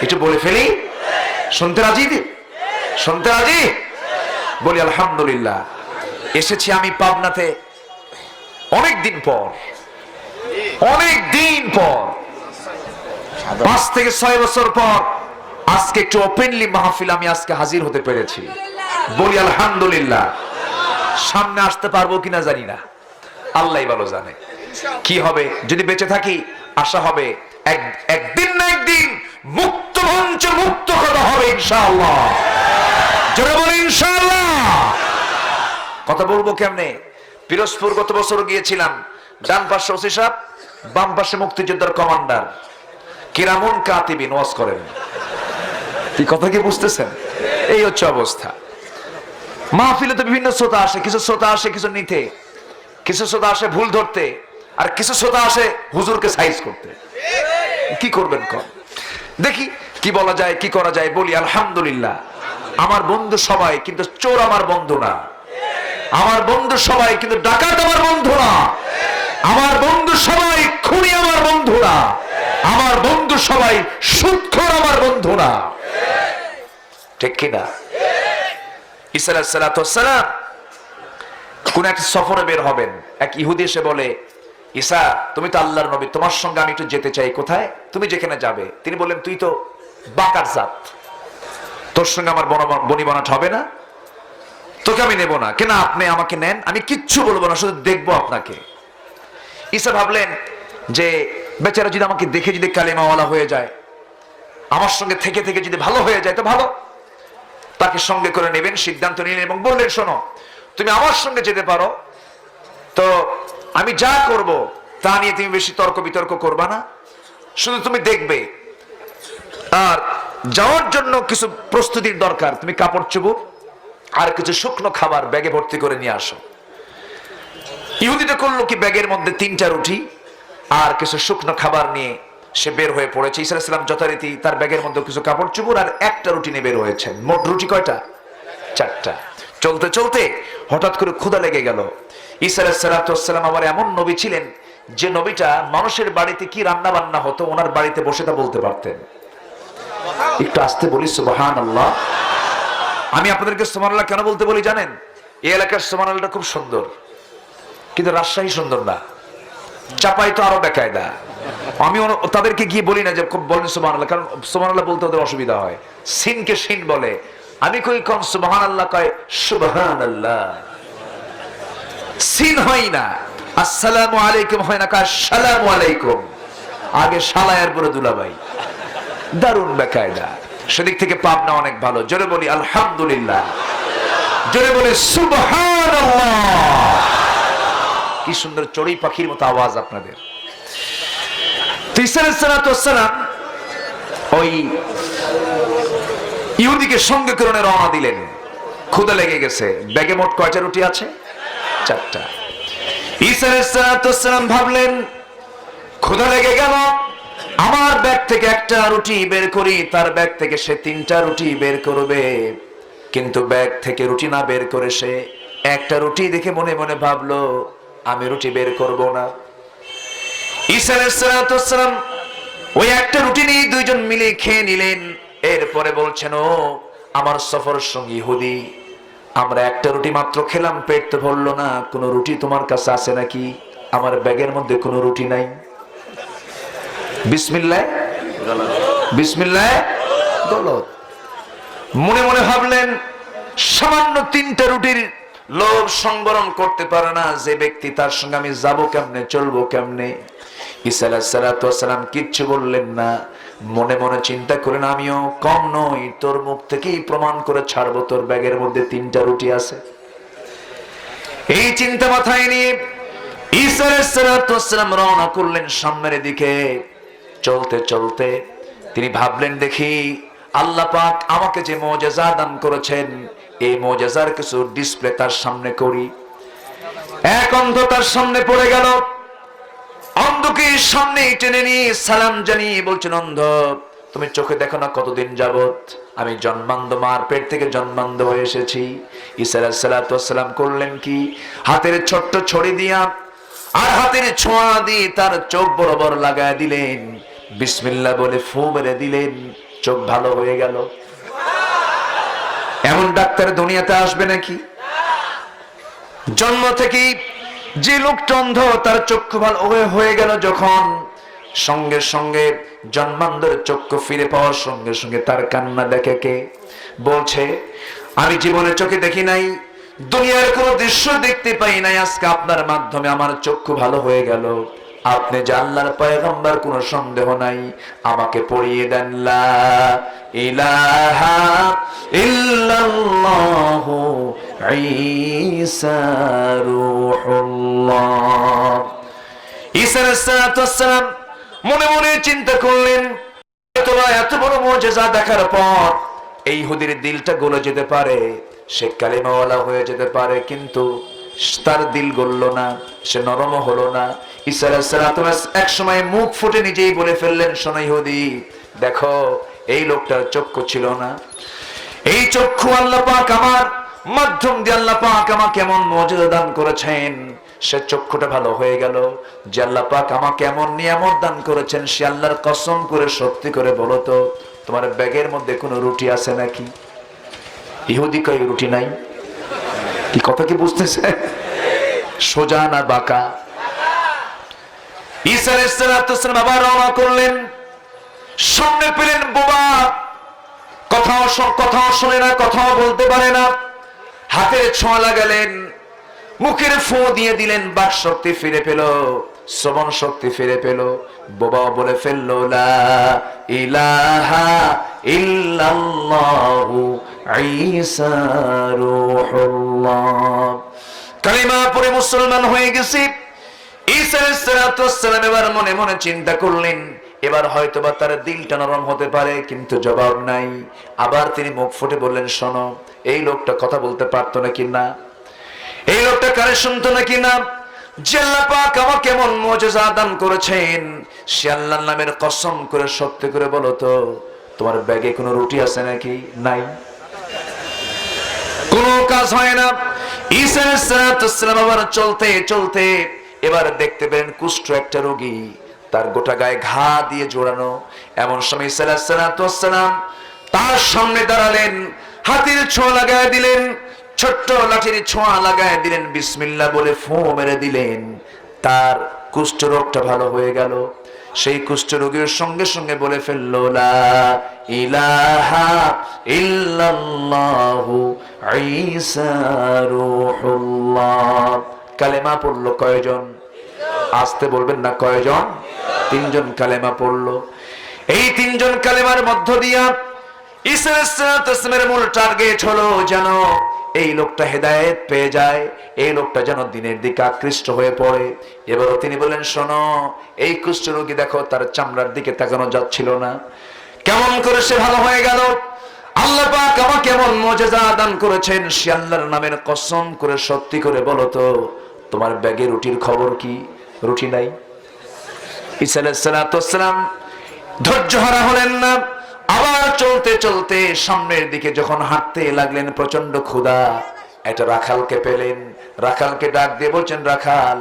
একটু বলে ফেলি, শুনতে রাজি? শুনতে রাজি? বলি আলহামদুলিল্লাহ। এসেছি আমি পাবনাতে অনেক দিন পর, 5 থেকে 6 বছর পর আজকে একটু ওপেনলি মাহফিল আমি আজকে হাজির হতে পেরেছি। বলি আলহামদুলিল্লাহ। সামনে আসতে পারবো কিনা জানি না, আল্লাহই ভালো জানে কি হবে। যদি বেঁচে থাকি আশা হবে একদিন না একদিন মুক্ত মঞ্চ, মুক্ত কথা হবে ইনশাআল্লাহ। জোরে বলি ইনশাআল্লাহ। কথা বলবো কেমনে? পিরোজপুর গত বছর গিয়েছিলাম, ডান পাশে ওসি সাহেব, বাম পাশে মুক্তিযোদ্ধার কমান্ডার, কিরামুন কাতিবিন ওয়াজ করেন। এই কথা কি বুঝতেছেন? এই হচ্ছে অবস্থা। মাহফিলে তো বিভিন্ন শ্রোতা আসে, কিছু শ্রোতা আসে কিছু নিতে, কিছু শ্রোতা আসে ভুল ধরতে, আর কিছু শ্রোতা আসে হুজুরকে সাইজ করতে। কি করবেন কম? দেখি কি বলা যায়, কি করা যায়। বলি আলহামদুলিল্লাহ। আমার বন্ধু সবাই, কিন্তু চোর আমার বন্ধু না। আমার বন্ধু সবাই, কিন্তু ডাকাত আমার বন্ধু না। আমার বন্ধু সবাই খুনি আমার বন্ধু না। আমার বন্ধু সবাই সুদখোর আমার বন্ধু না। ঠিক কিনা? ঈসা আলাইহিস সালাতু ওয়াস সালাম কোন একটা সফরে বের হবেন, এক ইহুদি এসে বলে, ঈসা তুমি তো আল্লাহর নবী, তোমার সঙ্গে আমি একটু যেতে চাই। কোথায়? তুমি যেখানে যাবে। তিনি বললেন, তুই তো বাকার জাত, তোর সঙ্গে আমার বনিবনাট হবে না, তোকে আমি নেব না। কেন? আপনি আমাকে নেন, আমি কিচ্ছু বলবো না, শুধু দেখবো আপনাকে। ঈসা ভাবলেন যে বেচারা যদি আমাকে দেখে যদি কালিমাওয়ালা হয়ে যায়, আমার সঙ্গে থেকে থেকে যদি ভালো হয়ে যায় তো ভালো। তাকে সঙ্গে করে নেবেন সিদ্ধান্ত নিলেন এবং বললেন, শোনো তুমি আমার সঙ্গে যেতে পারো, তো আমি যা করব তা নিয়ে তুমি বেশি তর্ক বিতর্ক করবা না, শুধু তুমি দেখবে। আর যাওয়ার জন্য কিছু প্রস্তুতির দরকার, তুমি কাপড় চোপড় আর কিছু শুকনো খাবার ব্যাগে ভর্তি করে নিয়ে আসো। ইহুদিটা করলো কি, ব্যাগের মধ্যে 3টা রুটি আর কিছু শুকনো খাবার নিয়ে সে বের হয়ে পড়েছে। ঈসা আলাইহিস সালাম যথারীতি তার ব্যাগের মধ্যে কিছু কাপড় চোপড় আর 1টা রুটি নিয়ে বের হয়েছেন। মোট রুটি কয়টা? 4টা। চলতে চলতে হঠাৎ করে ক্ষুধা লেগে গেল। ঈসা আলাইহিস সালাম আবার এমন নবী ছিলেন যে নবীটা মানুষের বাড়িতে কি রান্না বান্না হতো ওনার বাড়িতে বসে তা বলতে পারতেন। একটু আস্তে বলি সুবহানাল্লাহ। আমি আপনাদেরকে সুবহানাল্লাহ কেন বলতে বলি জানেন? এই এলাকার সুবহানাল্লাহটা খুব সুন্দর, কিন্তু রাজশাহী সুন্দর না, চাপাই তো আরো বেকায়দা। আমি তাদেরকে গিয়ে বলি না যে খুব বলেন সুবহানাল্লাহ, কারণ সুবহানাল্লাহ বলতে ওদের অসুবিধা হয়। সিনকে সিন বলে, আমি কই কম সুবহানাল্লাহ কয় সুবহানাল্লাহ। সিন হয় না, আসসালামু আলাইকুম হয় না, কয় আসসালামু আলাইকুম। আগে শালায়ের পরে দুলাভাই, দারুণ বেকায়দা। সেদিক থেকে পাবনা অনেক ভালো। জোরে বলি আলহামদুলিল্লাহ, জোরে বলি সুবহানাল্লাহ। কি সুন্দর চড়ুই পাখির মতো আওয়াজ আপনাদের। ঈসা আলাইহিস সালাম ওই ইহুদিকে সঙ্গে করে রওনা দিলেন। ক্ষুধা লেগে গেছে, ব্যাগে মোট কয়টা রুটি আছে? 4টা। ঈসা আলাইহিস সালাম ভাবলেন, ক্ষুধা লেগে গেল, আমার ব্যাগ থেকে 1টা রুটি বের করি, তার ব্যাগ থেকে সে 3টা রুটি বের করবে। কিন্তু ব্যাগ থেকে রুটি না বের করে সে 1টা রুটি দেখে মনে মনে ভাবলো, আমি রুটি বের করব না। ঈসা আলাইহিস সালাম ওই 1টা রুটি নিয়ে 2জন মিলে খেয়ে নিলেন। এরপরে বলছেন, ও আমার সফর সঙ্গী ইহুদি, আমরা 1টা রুটি মাত্র খেলাম, পেট তো ভরলো না, কোনো রুটি তোমার কাছে আছে নাকি? আমার ব্যাগের মধ্যে কোনো রুটি নাই। বিসমিল্লাহ বিসমিল্লাহ গলত। মনে মনে ভাবলেন, সামান্য 3টা রুটির লোভ সংবরণ করতে পারে না যে ব্যক্তি, তার সঙ্গে আমি যাবো কেমনে, চলবো কেমনে? ঈসা আলাইহিস সালাম কিচ্ছু বললেন না। মনে মনে চিন্তা করেন, আমিও কম নই, তোর মুখ থেকেই প্রমাণ করে ছাড়বো তোর ব্যাগের মধ্যে 3টা রুটি আছে। এই চিন্তা মাথায় নিয়ে ঈসা আলাইহিস সালাম রওনা করলেন সামনের দিকে। চলতে চলতে তিনি ভাবলেন, দেখি আল্লাহ পাক আমাকে যে মুজিজা দান করেছেন, এই মুজিজার কিছু ডিসপ্লে তার সামনে করি। এক অন্ধ তার সামনে পড়ে গেল, অন্ধকে সামনে টেনে নিয়ে সালাম জানিয়ে বলছেন, অন্ধ তুমি চোখে দেখো না কতদিন যাবত আমি জন্মান্ধ, মার পেট থেকে জন্মান্ধ হয়ে এসেছি। ঈসা আলাইহিস সালাম করলেন কি, হাতের ছোট্ট ছড়ি দিয়া আর হাতের ছোঁয়া দিয়ে তার চোখ বরাবর লাগায় দিলেন। বিসমিল্লাহ বলে ফু মেরে দিলেন। চোখ ভালো হয়ে গেল। এমন ডাক্তার দুনিয়াতে আসবে নাকি? জন্ম থেকেই যে লোকটা অন্ধ তার চক্ষু ভালো হয়ে গেল যখন, সঙ্গে সঙ্গে জন্মান্ধের চক্ষু ফিরে পাওয়ার সঙ্গে সঙ্গে তার কান্না দেখে কে? বলছে আমি জীবনে চোখে দেখি নাই, দুনিয়ার কোনো দৃশ্য দেখতে পাই নাই, আজকে আপনার মাধ্যমে আমার চক্ষু ভালো হয়ে গেল। আপনি যে আল্লাহর পয়গম্বর কোনো সন্দেহ নাই, আমাকে পড়িয়ে দেন লা ইলাহা ইল্লাল্লাহু ঈসা রূহুল্লাহ। ঈসা আলাইহিস সালাম মনে মনে চিন্তা করলেন, এত বড় মুজিজা দেখার পর এই ইহুদির দিলটা গলে যেতে পারে, সে কালিমাওয়ালা হয়ে যেতে পারে, কিন্তু তার দিল গলল না, সে নরম হলো না। ঈসা আলাইহিস সালাম এক সময় মুখ ফুটে নিজেই বলে ফেললেন, শোনো ইহুদি, দেখো এই লোকটার চক্ষু ছিল না, এই চক্ষু আল্লাহ পাক আমার মাধ্যম দিয়ে আল্লাহ পাক আমাকে এমন মুজিজা দান করেছেন, সে চক্ষুটা ভালো হয়ে গেল। যে আল্লাহ পাক আমাকে এমন নিয়ামত দান করেছেন, সে আল্লাহর কসম করে সত্যি করে বলো তো, তোমার ব্যাগের মধ্যে কোনো রুটি আছে নাকি? ইহুদি কই রুটি নাই। কি কথা কি বুঝতেছে? সোজা না বাঁকা? ঈসা আলাইহিস সালাম আবার রওনা করলেন, সামনে পেলেন বোবা, কথাও শোনে না, কথাও বলতে পারে না। হাতের ছোঁয়া লাগালেন, মুখের ফু দিয়ে দিলেন, বাক শক্তি ফিরে পেল, শ্রবণ শক্তি ফিরে পেল। বোবা বলে ফেলল লা ইলাহা ইল্লাল্লাহু ঈসা রূহুল্লাহ। কালিমা পড়ে মুসলমান হয়ে গেছি। ঈসা আলাইহিস সালাম এবার মনে মনে চিন্তা করলেন, এবার হয়তোবা তার দিলটা নরম হতে পারে, কিন্তু জবাব নাই। আবার তিনি মুখ ফুটে বললেন, শোনো এই লোকটা কথা বলতে পারতো নাকি না? এই লোকটা কানে শুনতো নাকি না? যে আল্লাহ পাক আমাকে এমন মুজিজা দান করেছেন, সে আল্লাহর নামের কসম করে সত্যি করে বলো তো, তোমার ব্যাগে কোনো রুটি আছে নাকি? নাই। কোনো কাজ হয় না। ঈসা আলাইহিস সালাম আবার চলতে চলতে এবার দেখতে পেলেন কুষ্ঠ একটা রোগী, তার গোটা গায়ে ঘা দিয়ে জোড়ানো। এমন সময় ঈসা আলাইহিস সালাম তার সামনে দাঁড়ালেন, হাতের ছোঁয়া লাগায় দিলেন, ছোট্ট লাঠির ছোঁয়া লাগায় দিলেন, বিসমিল্লাহ বলে ফু মেরে দিলেন, তার কুষ্ঠ রোগটা ভালো হয়ে গেল। সেই কুষ্ঠ রোগীর সঙ্গে সঙ্গে বলে ফেলল লা ইলাহা ইল্লাল্লাহু ঈসা রূহুল্লাহ। কালেমা পড়লো কয়জন? আসতে বলবেন না, কয়জন? তিনজন কালেমা পড়লো। এই তিনজন কালেমার মধ্য দিয়া ঈসা আলাইহিস সালামের মূল টার্গেট হলো যেন এই লোকটা হেদায়েত পেয়ে যায়, এই লোকটা যেন দিনের দিকে আকৃষ্ট হয়ে পড়ে। এবারও তিনি বলেন, শোনো এই কুষ্ঠ রোগী দেখো, তার চামড়ার দিকে তাকানো যাচ্ছিল না, কেমন করে সে ভালো হয়ে গেল? আল্লাহ পাক আমাকে এমন মুজিজা দান করেছেন, সে আল্লাহর নামের কসম করে সত্যি করে বলো তো, তোমার ব্যাগে রুটির খবর কি? রুটি নাই। ঈসা আলাইহিস সালাম ধৈর্য হারা হলেন না। আবার চলতে চলতে সামনের দিকে যখন হাঁটতে লাগলেন, প্রচন্ড ক্ষুধা। একটা রাখালকে পেলেন, রাখালকে ডাক দিয়ে বলছেন, রাখাল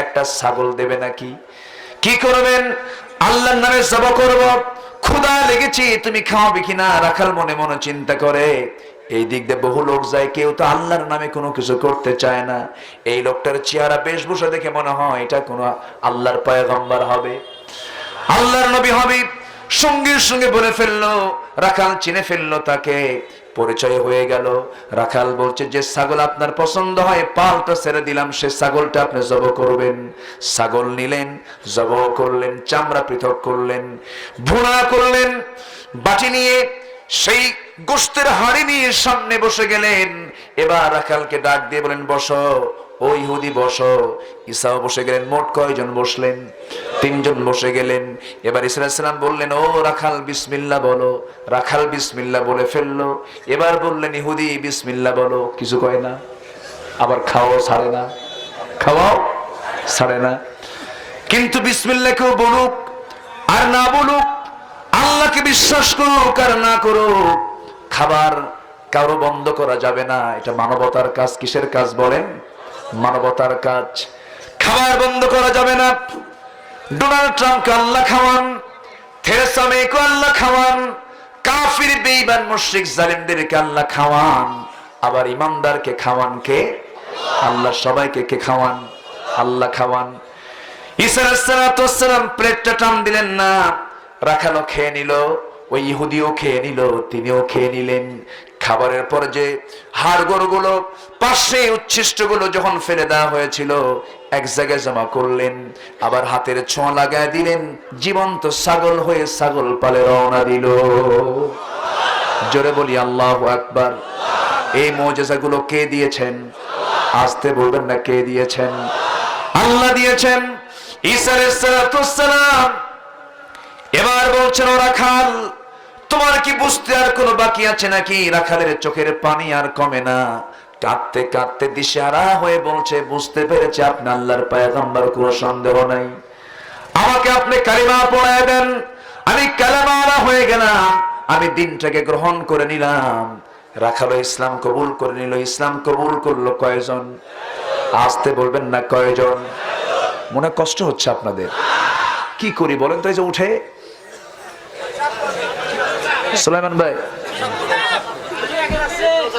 একটা ছাগল দেবে নাকি? কি করবেন? আল্লাহর নামে জবাহ করব, ক্ষুধা লেগেছে, তুমি খাওয়াবে কিনা? রাখাল মনে মনে চিন্তা করে, এই দিক দিয়ে বহু লোক যায়, কেউ তো আল্লাহর নামে কোনো কিছু করতে চায় না। এই লোকটার চেহারা বেশভূষা দেখে মনে হয় এটা কোনো আল্লাহর পয়গম্বর হবে, আল্লাহর নবী হবে। সঙ্গে সঙ্গে বলে ফেললো, রাখাল চিনে ফেললো তাকে, পরিচয় হয়ে গেল। রাখাল বলছে, যে ছাগল আপনার পছন্দ হয় পালটা ছেড়ে দিলাম, সে ছাগলটা আপনি জবাহ করবেন। ছাগল নিলেন, জবাহ করলেন, চামড়া পৃথক করলেন, ভুনা করলেন, বাটি নিয়ে সেই গোশতের হাড়ি নিয়ে সামনে বসে গেলেন। এবার রাখালকে ডাক দিয়ে বলেন, বসো। ও ইহুদি বসো। ঈসাও বসে গেলেন। মোট কয়জন বসলেন? তিনজন বসে গেলেন। এবার ঈসা আলাইহিস সালাম বললেন, ও রাখাল বিসমিল্লাহ বলো। রাখাল বিসমিল্লাহ বলে ফেললো। এবার বললেন, ইহুদি বিসমিল্লাহ বলো। কিছু কয় না, আবার খাওয়াও ছাড়ে না, খাওয়াও ছাড়ে না। কিন্তু বিসমিল্লাহ কেউ বলুক আর না বলুক, আল্লাহকে বিশ্বাস করুক আর না করুক, খাবার কারো বন্ধ করা যাবে না। এটা মানবতার কাজ। কিসের কাজ বলেন? মানবতার কাজ। খাবার বন্ধ করা যাবে না। ডোনাল্ড ট্রাম্পকে আল্লাহ খাওয়ান, থেরেসা মেকে আল্লাহ খাওয়ান, কাফির বেঈমান মুশরিক জালিমদেরকে আল্লাহ খাওয়ান, আবার ইমানদারকে খাওয়ান কে? আল্লাহ। সবাইকে কে খাওয়ান? আল্লাহ খাওয়ান। ঈসা আলাইহিস সালাম প্লেটটা টান দিলেন না, রাখালো খেয়ে নিল, ওই ইহুদিও খেয়ে নিল, তিনিও খেয়ে নিলেন। খাবারের পর যে হাড়গোড়গুলো, পাশে উচ্ছিষ্টগুলো যখন ফেলে দেওয়া হয়েছিল এক জায়গায় জমা করলেন, আবার হাতের ছোঁয়া লাগায় দিলেন, জীবন্ত ছাগল হয়ে ছাগল পালে রওনা দিল। জোরে বলি আল্লাহু আকবার। এই মুজিজাগুলো কে দিয়েছেন? আসতে বলবেন না, কে দিয়েছেন? আল্লাহ দিয়েছেন। ঈসা আলাইহিস সালাম এবার বলছেন, ও রাখাল, তোমার কি বুঝতে আর কোনো বাকি আছে নাকি? রাখালের চোখের পানি আর কমে না, কাঁদতে কাঁদতে দিশেহারা হয়ে বলছে, বুঝতে পেরেছে আপনি আল্লাহর পয়গম্বর, কোনো সন্দেহ নাই। আমাকে আপনি কালিমা পড়ায় দেন, আমি কালেমাওয়ালা হয়ে গেলাম, আমি দিনটাকে গ্রহণ করে নিলাম। রাখালো ইসলাম কবুল করে নিল। ইসলাম কবুল করলো কয়জন? আসতে বলবেন না, কয়জন? মনে কষ্ট হচ্ছে আপনাদের? কি করি বলেন তো? এই যে উঠে সুলাইমান ভাই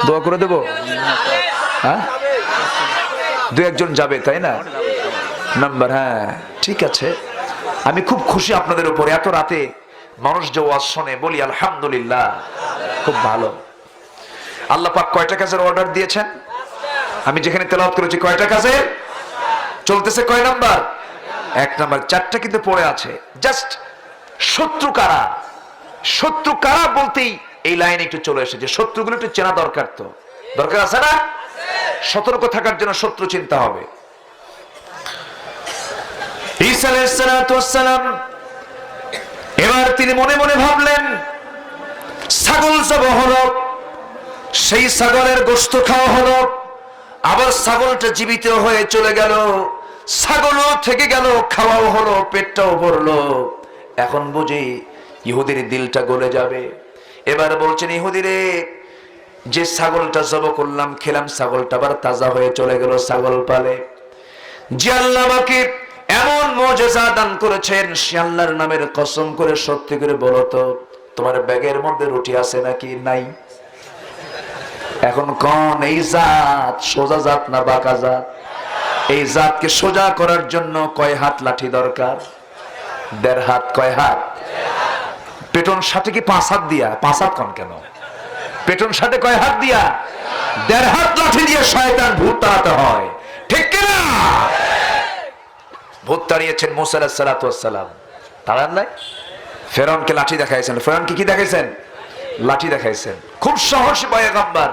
দোয়া করে দেব? হ্যাঁ, দু একজন যাবে তাই না? নাম্বার, হ্যাঁ ঠিক আছে। আমি খুব খুশি আপনাদের উপরে, এত রাতে মানুষ যে ওয়াজ শোনে, বলি আলহামদুলিল্লাহ, খুব ভালো। আল্লাহ পাক কয়টা কাজের অর্ডার দিয়েছেন? আমি যেখানে তেলাওয়াত করেছি কয়টা কাজে চলতেছে? কয় নাম্বার? 1 নাম্বার। 4টা কিন্তু পড়ে আছে। জাস্ট শত্রু কারা, শত্রু কারা বলতেই এই লাইনে একটু চলে এসেছে। শত্রুগুলো একটু চেনা দরকার, তো দরকার আছে না? সতর্ক থাকার জন্য শত্রু চিন্তা হবে। ঈসা আলাইহিস সালাম এবার তিনি মনে মনে ভাবলেন, ছাগল জবাই হলো, সেই ছাগলের গোশত খাওয়া হলো, আবার ছাগলটা জীবিত হয়ে চলে গেল, ছাগলও থেকে গেল, খাওয়াও হলো, পেটটাও ভরলো। এখন বুঝি ইহুদির দিলটা গলে যাবে। এবার বলছেন, ইহুদিরে, যে ছাগলটা জবাই করলাম, খেলাম, ছাগলটা আবার তাজা হয়ে চলে গেল ছাগল পালে। যে আল্লাহ আমাকে এমন মুজিজা দান করেছেন, সে আল্লাহর নামের কসম করে সত্যি করে বলো তো, তোমার ব্যাগের মধ্যে রুটি আছে নাকি? নাই। এখন কোন এই জাত সোজা জাত না বাঁকা জাত? এই জাতকে সোজা করার জন্য কয় হাত লাঠি দরকার? 1.5 হাত। কয় হাত? পেটন শাটে কি 5 হাত দিয়া? 5 হাত কোন কেন? পেটন শাটে কয় হাত দিয়া? 1.5 হাত লাঠি দিয়ে শয়তান ভূত তাড়াতে হয়, ঠিক কিনা? ভূত তাড়িয়েছেন মুসা আলাইহিস সালাম, তাড়ান নাই? ফেরাউনকে লাঠি দেখাইছেন। ফেরাউনকে কি দেখাইছেন? লাঠি দেখাইছেন। খুব সাহসী পয়গম্বর,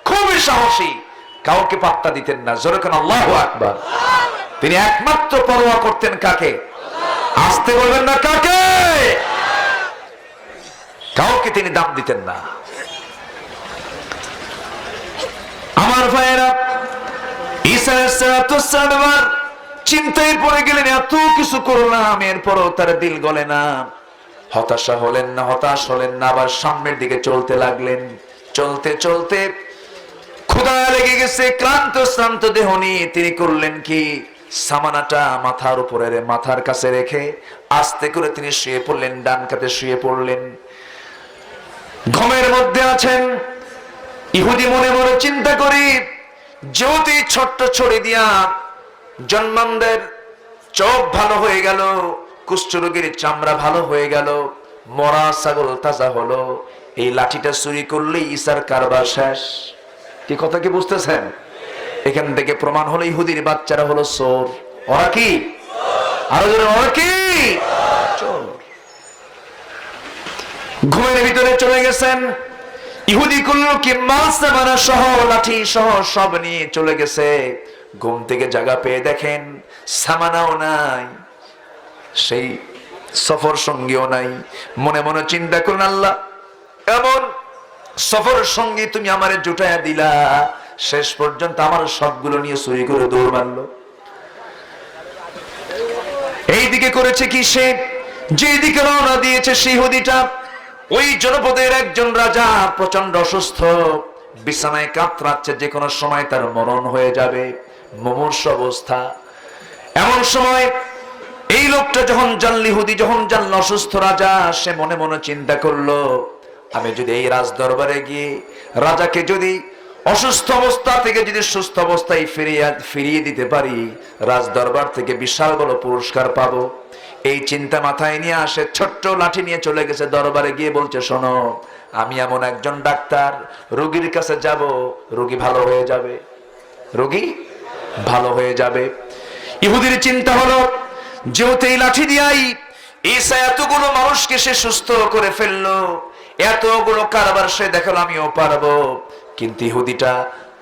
খুবই সাহসী, কাউকে পাত্তা দিতেন না। জোরে কোন আল্লাহু আকবার। তিনি একমাত্র পরোয়া করতেন কাকে? আসতে বলবেন না, কাকে? কাউকে তিনি দাম দিতেন না। আমার ভাইয়েরা, ঈসা আলাইহিস সালাম চিন্তায় পড়ে গেলেন, এত কিছু করলাম, এরপরও তার দিল গলে না। হতাশা হলেন না, হতাশ হলেন না, আবার সামনের দিকে চলতে লাগলেন। চলতে চলতে ক্ষুধা লেগে গেছে, ক্লান্ত শ্রান্ত দেহ নিয়ে তিনি করলেন কি, সামানাটা মাথার উপরে মাথার কাছে রেখে আস্তে করে তিনি শুয়ে পড়লেন, ডান কাতে শুয়ে পড়লেন। ঘুমের মধ্যে আছেন। ইহুদি মনে মনে চিন্তা করি, যদি ছোট্ট ছড়ি দিয়া জন্মানদের চোখ ভালো হয়ে গেল, কুষ্ঠরোগীর চামড়া ভালো হয়ে গেল, মরা ছাগল তাজা হলো, এই লাঠিটা চুরি করলে ঈসার কারবার শেষ। কি কথা কি বুঝতেছেন? এখান থেকে প্রমাণ হলো ইহুদির বাচ্চারা হলো চোর। ওরা কি? আরো জোরে, ওরা কি? চোর। ঘুমের ভিতরে চলে গেছেন। ইহুদি করলো কি, মাছ মারা সহ লাঠি সহ সব নিয়ে চলে গেছে। ঘুম থেকে জায়গা পেয়ে দেখেন সামানাও নাই, সেই সফর সঙ্গীও নাই। মনে মনে চিন্তা করুন, আল্লাহ, এমন সফর সঙ্গী তুমি আমারে জুটাইয়া দিলা, শেষ পর্যন্ত আমার সবগুলো নিয়ে চুরি করে দৌড় মারলো। এই দিকে করেছে কি, সে যে দিকে রওনা দিয়েছে সেই ইহুদিটা ওই জনপদের একজন রাজা, প্রচন্ড অসুস্থ, বিছানায় কাতরাচ্ছে, যে কোনো সময় তার মরণ হয়ে যাবে, মুমূর্ষু অবস্থা। এমন সময় এই লোকটা যখন জানল, ইহুদি যখন জানল অসুস্থ রাজা, সে মনে মনে চিন্তা করলো, আমি যদি এই রাজ দরবারে গিয়ে রাজাকে যদি অসুস্থ অবস্থা থেকে যদি সুস্থ অবস্থায় ফিরিয়ে দিতে পারি, রাজ দরবার থেকে বিশাল বড় পুরস্কার পাবো। এই চিন্তা মাথায় নিয়ে আসে, ছোট্ট লাঠি নিয়ে চলে গেছে দরবারে, গিয়ে বলছে, শোনো, আমি এমন একজন ডাক্তার, রোগীর কাছে যাব, রোগী ভালো হয়ে যাবে, রোগী ভালো হয়ে যাবে। ইহুদির চিন্তা হলো, যেহেতু এই লাঠি দিয়াই ঈসা এতগুলো মানুষকে সে সুস্থ করে ফেললো, এতগুলো কারবার সে দেখালো, আমিও পারবো। কিন্তু ইহুদিটা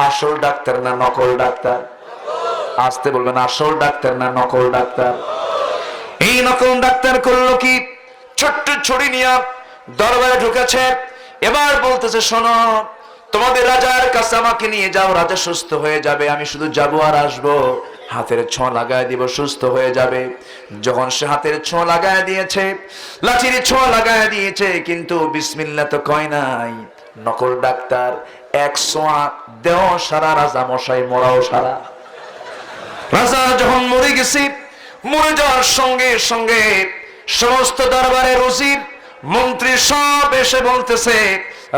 আসল ডাক্তার না নকল ডাক্তার? আসতে বলবেন, আসল ডাক্তার না নকল ডাক্তার? এই নকল ডাক্তার করলো কি, ছোট্ট ছড়ি নিয়ে দরবারে ঢুকেছে। এবার বলতেছে, শোনো, তোমাদের রাজার কাছে আমাকে নিয়ে যাও, রাজা সুস্থ হয়ে যাবে, আমি শুধু যাবো আর আসবো, হাতের ছোঁয়া লাগায় দিব, সুস্থ হয়ে যাবে। যখন সে হাতের ছোঁয়া লাগায় দিয়েছে, লাঠির ছোঁয়া লাগায় দিয়েছে, কিন্তু বিসমিল্লাহ তো কয় নাই। নকল ডাক্তার এক ছোঁয়া দেও সারা, রাজা মশাই মরাও সারা। রাজা যখন মরে গেছে, মরে যাওয়ার সঙ্গে সঙ্গে সমস্ত দরবারের উজির মন্ত্রী সব এসে বলতেছে,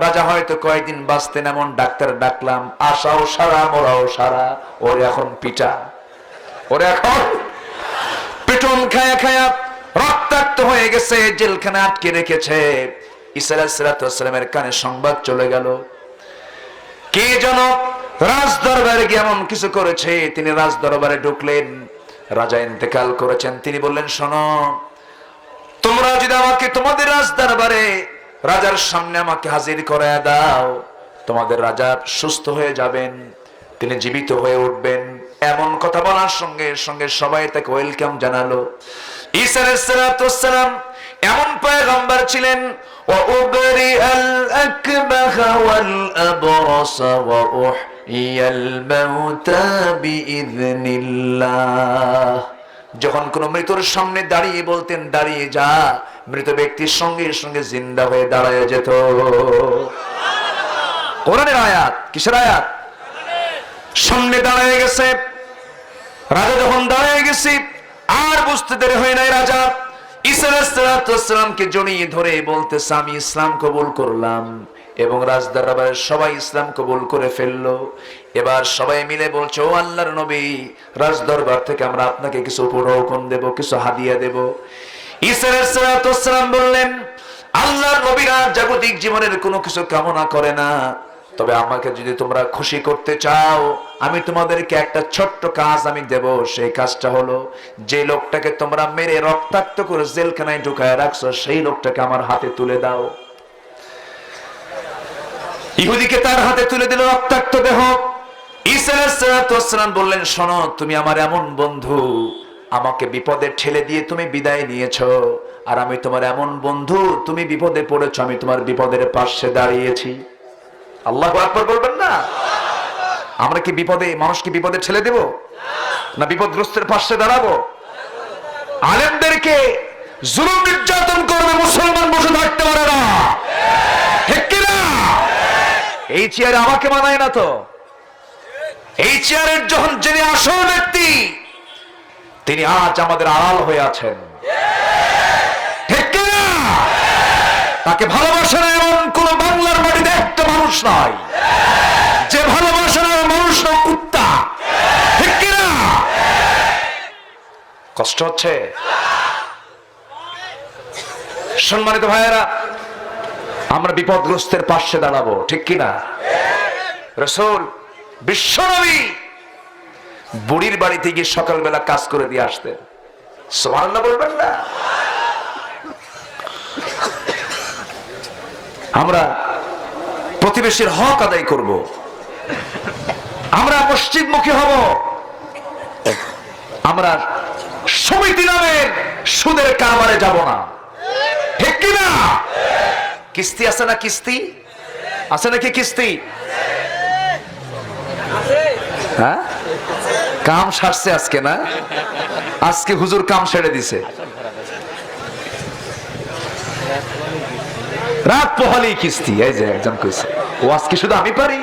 রাজা হয়তো কয়েকদিন বাঁচতেন, এমন ডাক্তার ডাকলাম, আশাও সারা মরাও সারা, ওরে এখন পিটা, ওরে এখন পিটন খায়া খায়া রক্তাক্ত হয়ে গেছে, জেলখানে আটকে রেখেছে। ঈসা আলাইহিস সালামের কানে সংবাদ চলে গেল, কে যেন রাজ দরবারে গিয়ে এমন কিছু করেছে। তিনি রাজ দরবারে ঢুকলেন, রাজা ইন্তেকাল করেছেন। তিনি বললেন, শোনো, তোমরা যদি আমাকে তোমাদের রাজ দরবারে রাজার সামনে আমাকে হাজির করায় দাও, তোমাদের রাজা সুস্থ হয়ে যাবেন, তিনি জীবিত হয়ে উঠবেন। এমন কথা বলার সঙ্গে সঙ্গে সবাই তাকে ওয়েলকাম জানালো। ঈসা আলাইহিস সালাম এমন পয়গম্বর ছিলেন, ওয়াউবরিআল আকবাহা ওয়াল আবরাসা ওয়া উহইয়াল মাউতা বিইذনিল্লাহ। যখন কোন মৃতর সামনে দাঁড়িয়ে বলতেন, দাঁড়িয়ে যা, মৃত ব্যক্তির সঙ্গে সঙ্গে জিন্দা হয়ে দাঁড়ায় যেত। কোরআনের আয়াত, কিসের আয়াত? সামনে দাঁড়ায় গেছে। রাজা যখন দাঁড়ায় গেছে, আর বুঝতে দেরি হয় নাই, রাজা ঈসা আলাইহিস সালামকে জড়িয়ে ধরে বলতেছে, আমি ইসলাম কবুল করলাম। এবং রাজ দরবারের সবাই ইসলাম কবুল করে ফেললো। এবার সবাই মিলে বলছে, ও আল্লাহর নবী, রাজ দরবার থেকে আমরা আপনাকে কিছু উপঢৌকন দেব, কিছু হাদিয়া দেব। ঈসা আলাইহিস সালাম বললেন, আল্লাহর নবীরা জাগতিক জীবনের কোনো কিছু কামনা করে না, তবে আমাকে যদি তোমরা খুশি করতে চাও, আমি তোমাদেরকে একটা ছোট্ট কাজ আমি দেব। সেই কাজটা হলো, যে লোকটাকে তোমরা মেরে রক্তাক্ত করে জেলখানায় ঢুকায় রাখছো, সেই লোকটাকে আমার হাতে তুলে দাও। ইহুদিকে তার হাতে তুলে দিল রক্তাক্ত দেহ। ঈসা আলাইহিস সালাম বললেন, শোনো, তুমি আমার এমন বন্ধু, আমাকে বিপদে ঠেলে দিয়ে তুমি বিদায় নিয়েছো, আর আমি তোমার এমন বন্ধু, তুমি বিপদে পড়েছো, আমি তোমার বিপদের পাশে দাঁড়িয়েছি। আল্লাহু আকবার বলবেন না? আমরা কি বিপদে, মানুষকে বিপদে ঠেলে দেব না বিপদগ্রস্তের পাশে দাঁড়াবো? আলেমদেরকে জুলুম নির্যাতন করবে, মুসলমান বসে থাকতে পারে না, ঠিক কিনা? এই চেয়ারে আমাকে মানায় না তো। এই চেয়ারের যখন যিনি আসল ব্যক্তি, তিনি আজ আমাদের আড়াল হয়ে আছেন, ঠিক কিনা? তাকে ভালোবাসে না এমন কোন বাংলার মাটিতে একটা মানুষ নাই, যে ভালোবাসে না মানুষ না কুত্তা, ঠিক কিনা? কষ্ট হচ্ছে? সম্মানিত ভাইয়েরা, আমরা বিপদগ্রস্তের পাশে দাঁড়াবো, ঠিক কিনা? রাসূল বিশ্বনবী বুড়ির বাড়িতে গিয়ে সকালবেলা কাজ করে দিয়ে আসতেন। সুবহানাল্লাহ বলবেন না? আমরা প্রতিবেশীর হক আদায় করব, আমরা মসজিদমুখী হব, আমরা সমিতি নামের সুদের কারবারে যাব না, ঠিক কিনা? কিস্তি আছে না? কিস্তি আছে নাকি? কিস্তি হ্যাঁ, কাম সারছে আজকে না? আজকে হুজুর কাম সেরে দিছে। রাত পোহালেই কিস্তি। এই যে একজন কইছে, ও আজকে শুধু আমি পারি।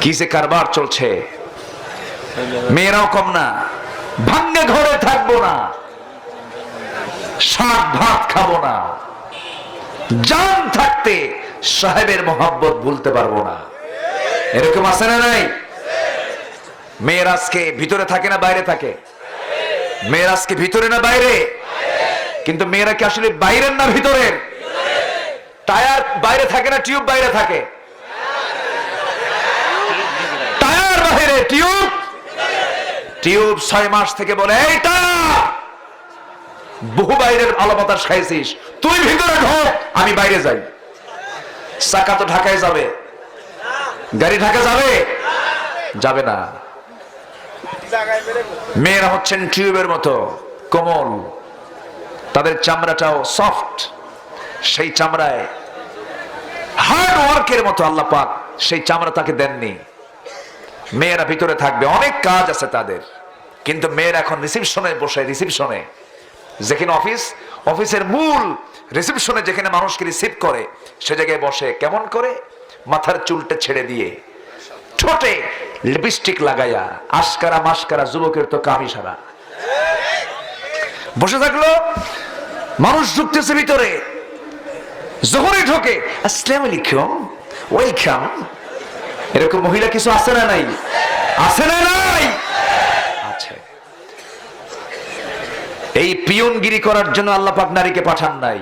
কি যে কারবার চলছে। মেয়েরাও কম না, ভাঙ্গে ঘরে থাকবো না, শাক ভাত খাবো না, জান থাকতে সাহেবের মোহাব্বত ভুলতে পারবো না। এরকম আছে না নাই? মেয়ের আজকে ভিতরে থাকে না বাইরে থাকে? মেয়ের আজকে ভিতরে না বাইরে? কিন্তু মেয়েরা কি আসলে বাইরের না ভিতরের? টায়ার বাইরে থাকে না টিউব বাইরে থাকে? টায়ার বাইরে, টিউব টিউব 6 মাস থেকে বলে এইটা বহু বাইরের আলো বাতাস খাইছিস, তুই ভিতরে ঢোক, আমি বাইরে যাই। চাকা তো ঢাকায় যাবে, গাড়ি ঢাকা যাবে? যাবে না। মেয়েরা হচ্ছেন টিউবের মতো কোমল, তাদের চামড়াটাও সফট, সেই চামড়ায় হার্ড ওয়ার্কের মতো আল্লাহ পাক সেই চামড়া তাকে দেননি। মেয়েরা ভিতরে থাকবে, অনেক কাজ আছে তাদের। কিন্তু মেয়েরা এখন রিসিপশনে বসে, রিসিপশনে যেখানে অফিসের মূল রিসিপশনে যেখানে মানুষকে রিসিভ করে সে জায়গায় বসে কেমন করে মাথার চুলটা ছেড়ে দিয়ে ঠোঁটে লিপস্টিক লাগাইয়া আশকারা মাস্কারা, যুবকের তো কামি সারা বসে থাকলো। মানুষ ঢুকতেছে ভিতরে, যখনই ঢোকে আসসালামু আলাইকুম, ওয়েলকাম। এরকম মহিলা কিছু আছে না নাই? আছে না নাই? আছে। এই পিয়নগিরি করার জন্য আল্লাহ পাক নারীকে পাঠান নাই।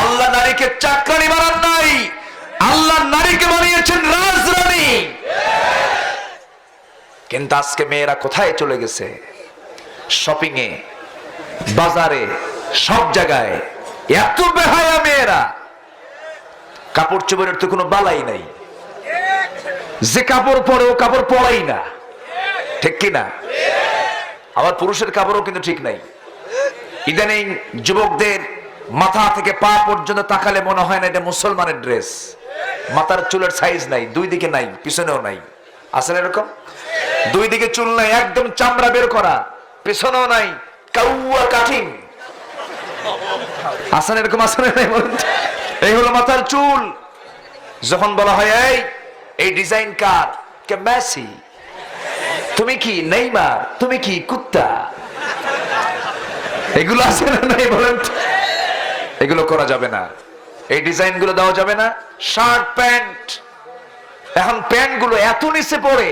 আল্লাহ নারীকে চাকরানি বানান নাই। আল্লাহ নারীকে বানিয়েছেন রাজরানী। কিন্তু আজকে মেয়েরা কোথায় চলে গেছে? শপিং এ, বাজারে, সব জায়গায় এত বেহায়া মেয়েরা, কাপড় চোপড়ের তো কোনো বালাই নাই। যে কাপড় পরে ও কাপড় পরাই না, ঠিক কিনা? আবার পুরুষের কাপড়ও কিন্তু ঠিক নাই। ইদানিং যুবকদের মাথা থেকে পা পর্যন্ত তাকালে মনে হয় না এটা মুসলমানের ড্রেস। মাথার চুলের সাইজ নাই, দুই দিকে নাই, পিছনেও নাই। আছে না এরকম? দুই দিকে চুল নাই, একদম চামড়া বের করা, পিছনেও নাই, কাউয়া কাটিং। আছে না এরকম? আছে না? এই হলো মাথার চুল। যখন বলা হয় এই ডিজাইন কার, কে মেসি, তুমি কি নেইমার, তুমি কি কুত্তা, এগুলো আছে না নাই বলেন? এগুলো করা যাবে না, এই ডিজাইন গুলো দেওয়া যাবে না। শার্ট প্যান্ট, এখন প্যান্ট গুলো এত নিচে পড়ে,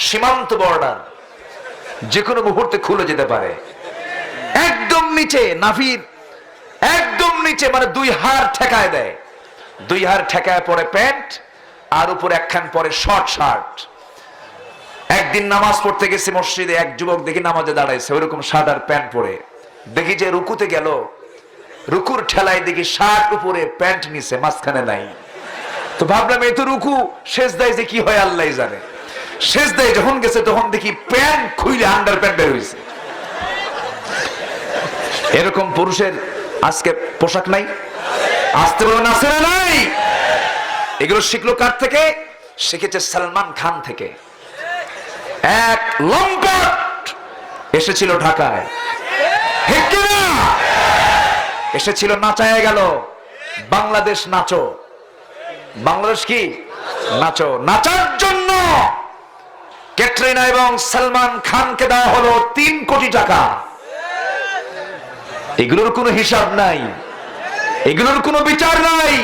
সীমান্ত বর্ডার, যে কোনো মুহূর্তে খুলে যেতে পারে। একদম নিচে নাভির একদম নিচে, মানে 2 হাড় ঠেকায় দেয়। 2 হাড় ঠেকায় পরে প্যান্ট, আর উপরে একখান পরে শর্ট শার্ট। একদিন নামাজ পড়তে গেছে মসজিদে, এক যুবক দেখি নামাজে দাঁড়াইছে ওইরকম শার্ট আর প্যান্ট পরে। দেখি যে রুকুতে গেল, রুকুর ঠেলায় দেখি শার্ট উপরে, প্যান্ট নিচে, মাঝখানে নাই। তো ভাবলাম এই তো রুকু, শেষ দেয় যে কি হয় আল্লাহ জানে। শেষ দেয় যখন গেছে তখন দেখি প্যান্ট খুইলে আন্ডার প্যান্ট বের হয়েছে। এরকম পুরুষের আজকে পোশাক নাই? আসতে বলেন আছে না নাই? এগুলো শিখলো কার থেকে? শিখেছে সালমান খান থেকে। এক লম্পট এসেছিল ঢাকায়, এসেছিল, নাচায় গেল বাংলাদেশ নাচো। বাংলাদেশ কি নাচো, নাচার জন্য ক্যাটরিনা এবং সালমান খানকে দেওয়া হলো 3 কোটি টাকা। এগুলোর কোনো হিসাব নাই, এগুলোর কোনো বিচার নাই।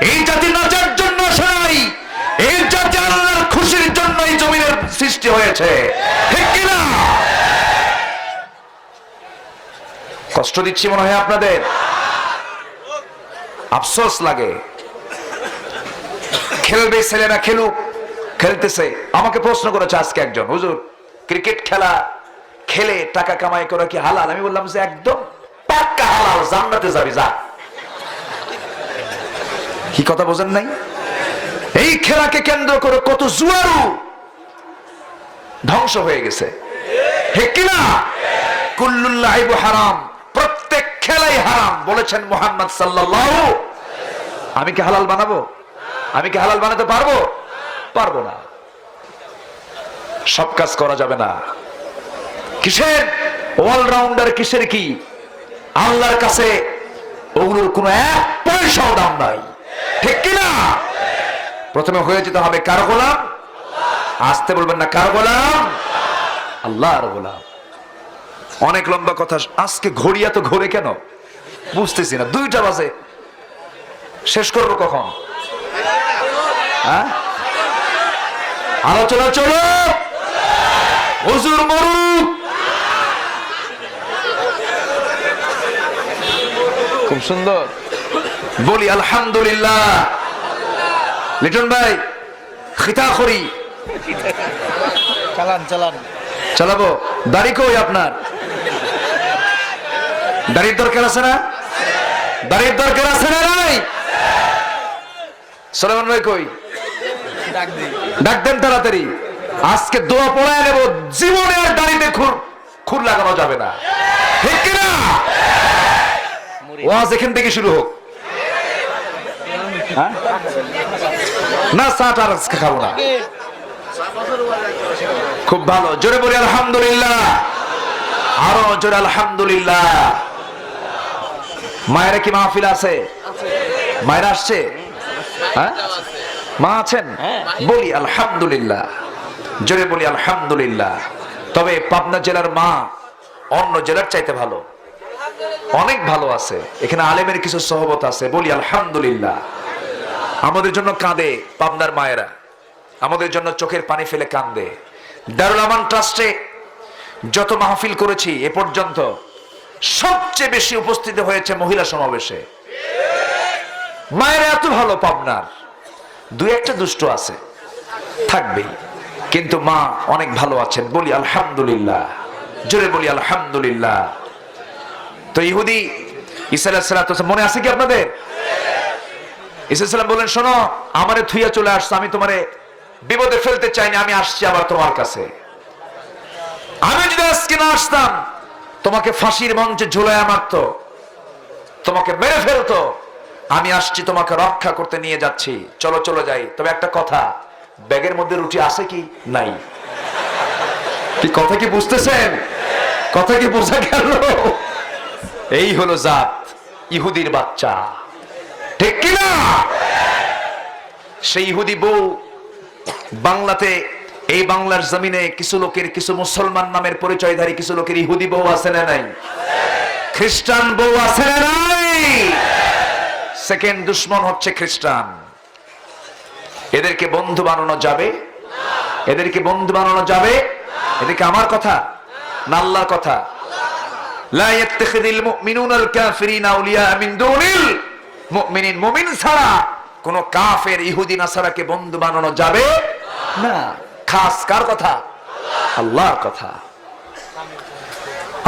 এই জাতি নাচার জন্য আসে নাই, এই জাতি আল্লাহর খুশির জন্য এই জমিনের সৃষ্টি হয়েছে, ঠিক কিনা? কষ্ট দিচ্ছি মনে হয় আপনাদের, আফসোস লাগে। খেলবে ছেলেরা, খেলুক, খেলতেছে। আমাকে প্রশ্ন করেছে আজকে একজন, হুজুর ক্রিকেট খেলা খেলে টাকা কামাই করা কি হালাল? আমি বললাম যে একদম পাক্কা হালাল, জান্নাতে যাবি যা। কি কথা বোঝেন নাই? এই খেলাকে কেন্দ্র করে কত জুয়ারু ধ্বংস হয়ে গেছে, ঠিক কিনা? কুল্লুল লাইবু হারাম, প্রত্যেক খেলাই হারাম বলেছেন মুহাম্মদ সাল্লাল্লাহু। আমি কি হালাল বানাবো? আমি কি হালাল বানাতে পারবো? পারবো না। সব কাজ করা যাবে না। কিসের অলরাউন্ডার, কিসের কি? আল্লাহর কাছে ওগুলোর কোনো 1 পয়সাও দাম নাই, ঠিক কিনা? প্রথমে হয়ে যেতে হবে কার গোলাম? আসতে বলবেন না, কার গোলাম? আল্লাহর গোলাম। অনেক লম্বা কথা, আজকে ঘড়ি এত ঘোরে কেন বুঝতেছি না। 2টা বাজে, শেষ করবো কখন? হ্যাঁ, আলোচনা চলো, হুজুর মরুক। খুব সুন্দর বলি আলহামদুলিল্লাহ। লিটন ভাই খিতা করি, চালান চালান। চালাবো। দাড়ি কই আপনার? দাড়ির দরকার আছে না? দাড়ির দরকার আছে না নাই? সোলেমান ভাই কই? ডাক দিই। ডাক দেন তাড়াতাড়ি। আজকে দোয়া পড়ায় নেব, জীবনে আর দাড়িতে খুর লাগানো যাবে না, ঠিক কিনা? ওয়াজ এখান থেকে শুরু হোক। হ্যাঁ? না চাট আর আজকে খাবো না। খুব ভালো, জোরে বলি আলহামদুলিল্লাহ, আরো জোরে আলহামদুলিল্লাহ। মায়েরা কি মাহফিল আছে? মায়েরা আসছে? হ্যাঁ, মা আছেন? বলি আলহামদুলিল্লাহ, জোরে বলি আলহামদুলিল্লাহ। তবে পাবনা জেলার মা অন্য জেলার চাইতে ভালো, অনেক ভালো আছে। এখানে আলেমের কিছু সহবত আছে, বলি আলহামদুলিল্লাহ। আমাদের জন্য কাঁদে পাবনার মায়েরা, আমাদের জন্য চোখের পানি ফেলে কাঁদে। দারুল আমান ট্রাস্টে যত মাহফিল করেছি এ পর্যন্ত সবচেয়ে বেশি উপস্থিত হয়েছে মহিলা সমাবেশে। মায়েরা এত ভালো পাবনার, দুই একটা দুষ্ট আছে, থাকবেই, কিন্তু মা অনেক ভালো আছেন, বলি আলহামদুলিল্লাহ, জোরে বলি আলহামদুলিল্লাহ। তো ইহুদি ঈসা আলাইহিস সালাম মনে আছে কি আপনাদের? ঈসা সালাম বলেন, শোনো, আমারে থুইয়া চলে আসছো, আমি তোমারে বিপদে ফেলতে চাইনি, আমি আসছি আবার তোমার কাছে। আমি যদি আজকে না আসতাম তোমাকে ফাঁসির মঞ্চে ঝুলাইয়া মারতো, তোমাকে মেরে ফেলতো। আমি আসছি তোমাকে রক্ষা করতে নিয়ে যাচ্ছি, চলো চলে যাই। তবে একটা কথা, ব্যাগের মধ্যে রুটি আছে কি নাই? কি কথা কি বুঝতেছেন? কথা কি বোঝা গেল? এই হলো জাত, ইহুদির বাচ্চা, ঠিক কিনা? সেই ইহুদি বউ বাংলাতে, এই বাংলার জমিনে কিছু লোকের, কিছু মুসলমান নামের পরিচয়ধারী কিছু লোকের ইহুদি বউ আছে না নাই? খ্রিস্টান বউ আছে না নাই? সেকেন্ড দুশ্মন হচ্ছে খ্রিস্টান। এদেরকে বন্ধু বানানো যাবে? এদেরকে বন্ধু বানানো যাবে? এদেরকে আমার কথা না আল্লাহর কথা? লা ইয়াত্তাখিযুল মুমিনুনাল কাফিরিনা আউলিয়া মিন দুনিল মুমিনিন। মুমিন ছাড়া কোন কাফের, ইহুদি নাসারাকে বন্ধু বানানো যাবে না। খাস কার কথা? আল্লাহর কথা।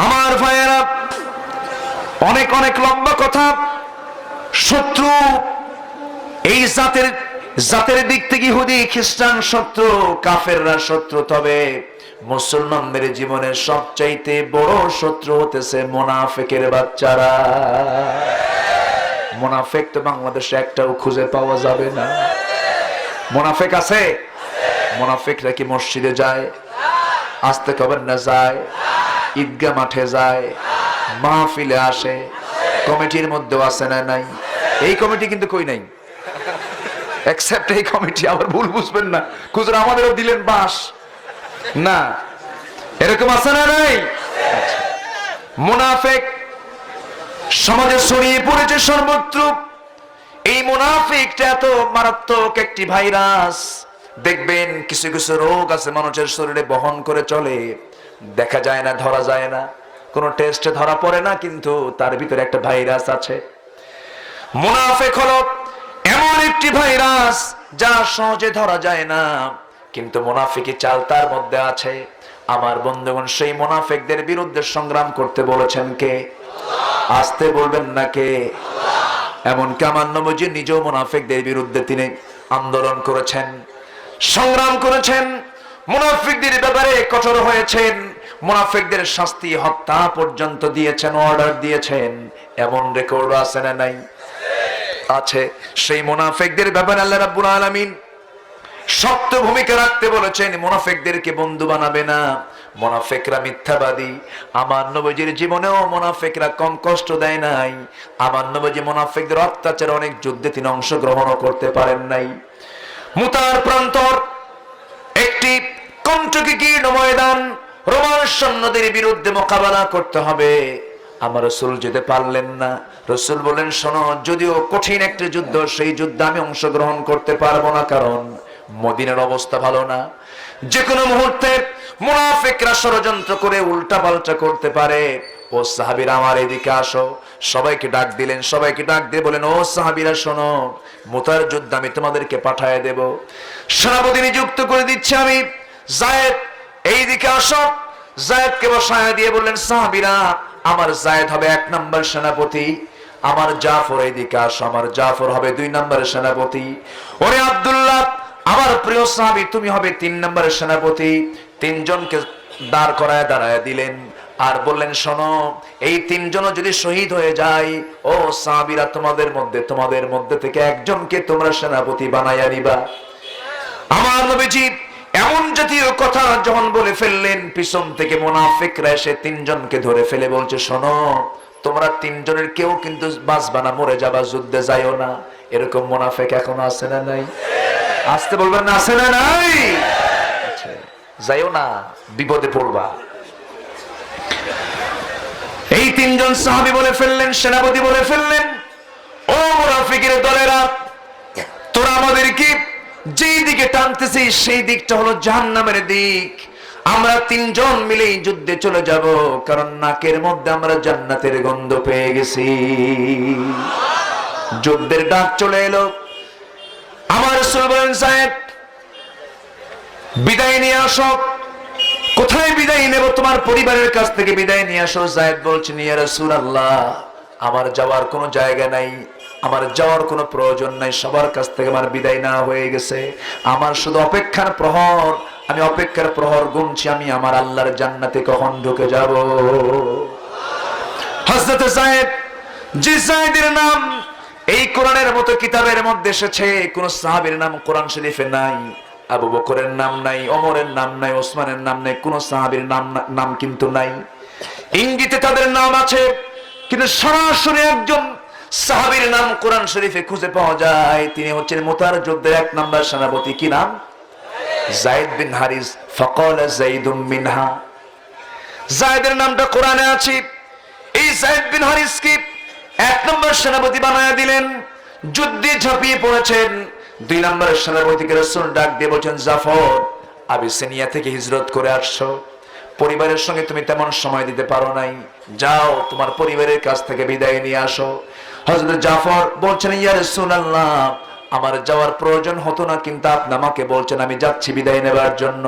আমার ভাইয়েরা, অনেক অনেক লম্বা কথা। শত্রু এই জাতের দিক থেকে ইহুদি খ্রিস্টান শত্রু, কাফেররা শত্রু। তবে মুসলমানদের জীবনের সবচাইতে বড় শত্রু হতেছে মুনাফিকের বাচ্চারা। মুনাফিক তো বাংলাদেশে একটাও খুঁজে পাওয়া যাবে না। মুনাফিক আছে? মুনাফিকরা কি মসজিদে যায়? আসতে কবেন না যায়? ঈদগাহ মাঠে যায়, মাহফিলে আসে, কমিটির মধ্যেও আছে না নাই? এই কমিটি কিন্তু কই নাই, এক্সেপ্ট এই কমিটি। আবার ভুল বুঝবেন না, খুচরা আমাদেরও দিলেন বাস না, এরকম আছে না নাই? মুনাফিক সমাজে ছড়িয়ে পড়েছে সর্বত্র। এই মুনাফিকটা এত মারাত্মক একটি ভাইরাস। দেখবেন কিছু কিছু রোগ আছে মানুষের শরীরে বহন করে চলে, দেখা যায় না, ধরা যায় না, কোন টেস্টে ধরা পড়ে না, কিন্তু তার ভিতরে একটা ভাইরাস আছে। মুনাফিক হলো এমন একটি ভাইরাস যা সহজে ধরা যায় না, কিন্তু মুনাফিকি চাল তার মধ্যে আছে। আমার বন্ধুগণ, সেই মুনাফিকদের বিরুদ্ধে সংগ্রাম করতে বলেছেন কে? আসতে বলবেন না কে? এমনকি আমার নবীজি নিজেও মুনাফিকদের বিরুদ্ধে তিনি আন্দোলন করেছেন, সংগ্রাম করেছেন, মুনাফিকদের ব্যাপারে কঠোর হয়েছেন, মুনাফিকদের শাস্তি হত্যা পর্যন্ত দিয়েছেন, অর্ডার দিয়েছেন। এমন রেকর্ড আছে না নাই? আছে। সেই মুনাফিকদের ব্যাপারে আল্লাহ রাব্বুল আলামিন শক্ত ভূমিকা রাখতে বলেছেন। মুনাফিকদেরকে বন্ধু বানাবে না, মুনাফিকরা মিথ্যাবাদী। আমার নবীজির জীবনেও মুনাফিকরা কম কষ্ট দেয় নাই। আমার নবীজি মুনাফিকদের অত্যাচার অনেক যুদ্ধে তিনি অংশগ্রহণও করতে পারেন নাই। মুতার প্রান্তর একটি কণ্টকীর্ণ ময়দান, রোমান সৈন্যদের বিরুদ্ধে মোকাবেলা করতে হবে। আমার রাসূল যেতে পারলেন না। রাসূল বলেন, শোনো, যদিও কঠিন একটা যুদ্ধ, সেই যুদ্ধে আমি অংশগ্রহণ করতে পারবো না, কারণ মদিনার অবস্থা ভালো না। যে কোনো মুহূর্তে মুনাফিকরা ষড়যন্ত্র করে উল্টা পাল্টা করতে পারে। ও সাহাবীরা, আমার এদিকে আসো। সবাইকে ডাক দিলেন, সবাইকে ডাক দিয়ে বলেন, ও সাহাবীরা শোনো, মুতার যুদ্ধ আমি তোমাদেরকে পাঠিয়ে দেব, সেনাপতি নিযুক্ত করে দিচ্ছি আমি। যায়েদ, এইদিকে আসো। যায়েদকে বসায় দিয়ে বললেন, সাহাবীরা, আমার যায়েদ হবে 1 নম্বর সেনাপতি, আমার জাফর এইদিকে আসো, আমার জাফর হবে 2 নম্বরের সেনাপতি। ওরে আব্দুল্লাহ, আমার প্রিয় সাহাবী, তুমি হবে 3 নম্বরের সেনাপতি। 3 জনকে দাঁড় করায় দাঁড়ায় দিলেন আর বললেন, শোনো, এই 3 জন যদি শহীদ হয়ে যায়, ও সাহাবীরা, তোমাদের মধ্যে থেকে একজনকে তোমরা সেনাপতি বানাইয়া নিবা। আমার নবীজি এমন জাতীয় কথা যখন বলে ফেললেন, পিছন থেকে মুনাফিকরা এসে 3 জনকে ধরে ফেলে বলছে, শোনো, তোমরা 3 জনের কেউ কিন্তু বাঁচবা না, মরে যাবা, যুদ্ধে যাইও না। এরকম মুনাফিক এখনো আছে না নাই? আসতে বলবেন না, আছে না নাই? যাইও না, বিপদে পড়বা। এই 3 জন সাহাবী বলে ফেললেন, সেনাপতি বলে ফেললেন, ও মুনাফিকের দলেরা, তোরা আমাদেরকে যেই দিকে টানতেছিস সেই দিকটা হলো জাহান্নামের দিক। আমরা 3 জন মিলেই যুদ্ধে চলে যাব, কারণ নাকের মধ্যে আমরা জান্নাতের গন্ধ পেয়ে গেছি। যুদ্ধের ডাক চলে এলো। আমার রাসূল বলেন, যায়েদ, বিদায় নিয়ে আসো। কোথায় বিদায় নেব? তোমার পরিবারের কাছ থেকে বিদায় নিয়ে আসো। যায়েদ বলছেন, ইয়া রাসূলুল্লাহ, আমার যাওয়ার কোনো জায়গা নাই, আমার যাওয়ার কোনো প্রয়োজন নাই, সবার কাছ থেকে আমার বিদায় না হয়ে গেছে। আমার শুধু অপেক্ষার প্রহর, আমি অপেক্ষার প্রহর গুনছি, আমি আমার আল্লাহর জান্নাতে কখন ঢুকে যাব। হযরত যায়েদ, যে যায়েদের নাম এই কোরআনের মতো কিতাবের মধ্যে এসেছে, কোন সাহাবীর নাম কোরআন শরীফে নাই। আবু বকরের নাম নাই, ওমরের নাম নাই, ওসমানের নাম নাই, কোন সাহাবীর নাম কিন্তু নাই। ইঙ্গিতে তাদের নাম আছে, কিন্তু সরাসরি একজন সাহাবীর নাম কোরআন শরীফে খুঁজে পাওয়া যায়। তিনি হচ্ছেন মুতার যুদ্ধের 1 নম্বর সেনাপতি। কি নাম? যায়েদ বিন হারিস। ফাকালা যায়েদুম মিনহা। যায়েদের নামটা কোরআনে আছে। এই যায়েদ বিন হারিসকে 1 নম্বর সেনাপতি বানায়া দিলেন। যুদ্ধে ঝাঁপিয়ে পড়েছেন। 2 নম্বরের সেনাপতিকে রাসূল ডাক দিয়ে বলেন, জাফর, আবিসিনিয়া থেকে হিজরত করে আসছো, পরিবারের সঙ্গে তুমি তেমন সময় দিতে পারো নাই, যাও তোমার পরিবারের কাছ থেকে বিদায় নিয়ে আসো। হযরত জাফর বলছেন, ইয়া রাসূলুল্লাহ, আমার যাওয়ার প্রয়োজন হতো না, কিন্তু আপনি আমাকে বলছেন, আমি যাচ্ছি বিদায় নেবার জন্য।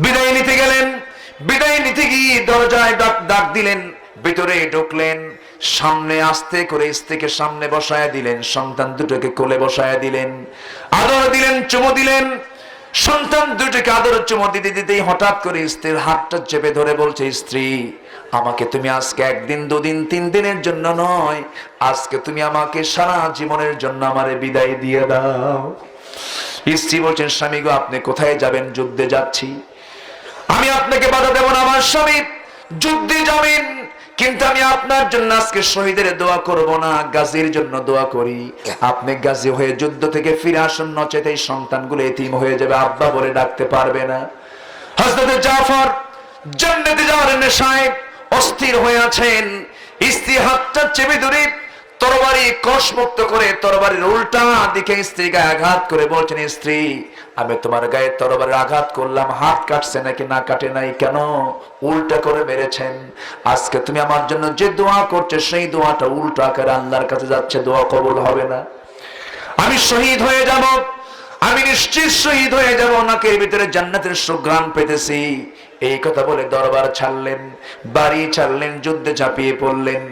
বিদায় নিতে গেলেন। বিদায় নিতে গিয়ে দরজায় ডাক দিলেন, ভিতরে ঢুকলেন। সামনে আস্তে করে স্ত্রীকে সামনে বসায়া দিলেন, সন্তান দুটোকে কোলে বসায়া দিলেন, আদর দিলেন, চুমু দিলেন। সন্তান দুটোকে আদর চুমু দিতে দিতেই হঠাৎ করে স্ত্রীর হাতটা চেপে ধরে বলছে, স্ত্রী, আমাকে তুমি আজকে 1 দিন 2 দিন 3 দিনের জন্য নয়, আজকে তুমি আমাকে সারা জীবনের জন্য আমারে বিদায় দিয়ে দাও। স্ত্রী বলছেন, স্বামী গো, আপনি কোথায় যাবেন? যুদ্ধে যাচ্ছি। আমি আপনাকে বাধা দেব না, আমার স্বামী যুদ্ধে যাবেন, কিন্তু আমি আপনার জন্য আজকে শহীদের দোয়া করব না, গাজীর জন্য দোয়া করি। আপনি গাজী হয়ে যুদ্ধ থেকে ফিরে আসুন, নচেত এই সন্তানগুলো এতিম হয়ে যাবে, আব্বা বলে ডাকতে পারবে না। হযরত জাফর জান্নাতে যাওয়ার নেশায় অস্থির হয়ে আছেন। স্ত্রী হাতটা চেপে ধরে তরবারি কষমুক্ত করে তরবারির উল্টা দিকে স্ত্রীর গায়ে আঘাত করে বলছেন, স্ত্রী, আমি তোমার গায়ে তরবারির আঘাত করলাম, হাত কাটছে নাকি না কাটে নাই, কেন উল্টা করে মেরেছেন? আজকে তুমি আমার জন্য যে দোয়া করছো সেই দোয়াটা উল্টো আকারে আল্লাহর কাছে যাচ্ছে, দোয়া কবুল হবে না। আমি শহীদ হয়ে যাব, আমি নিশ্চিত শহীদ হয়ে যাব, নাকের ভিতরে জান্নাতের সুঘ্রাণ পেতেছি। এই কথা বলে দরবার ছাড়লেন, বাড়ি ছাড়লেন, যুদ্ধে ঝাঁপিয়ে পড়লেন।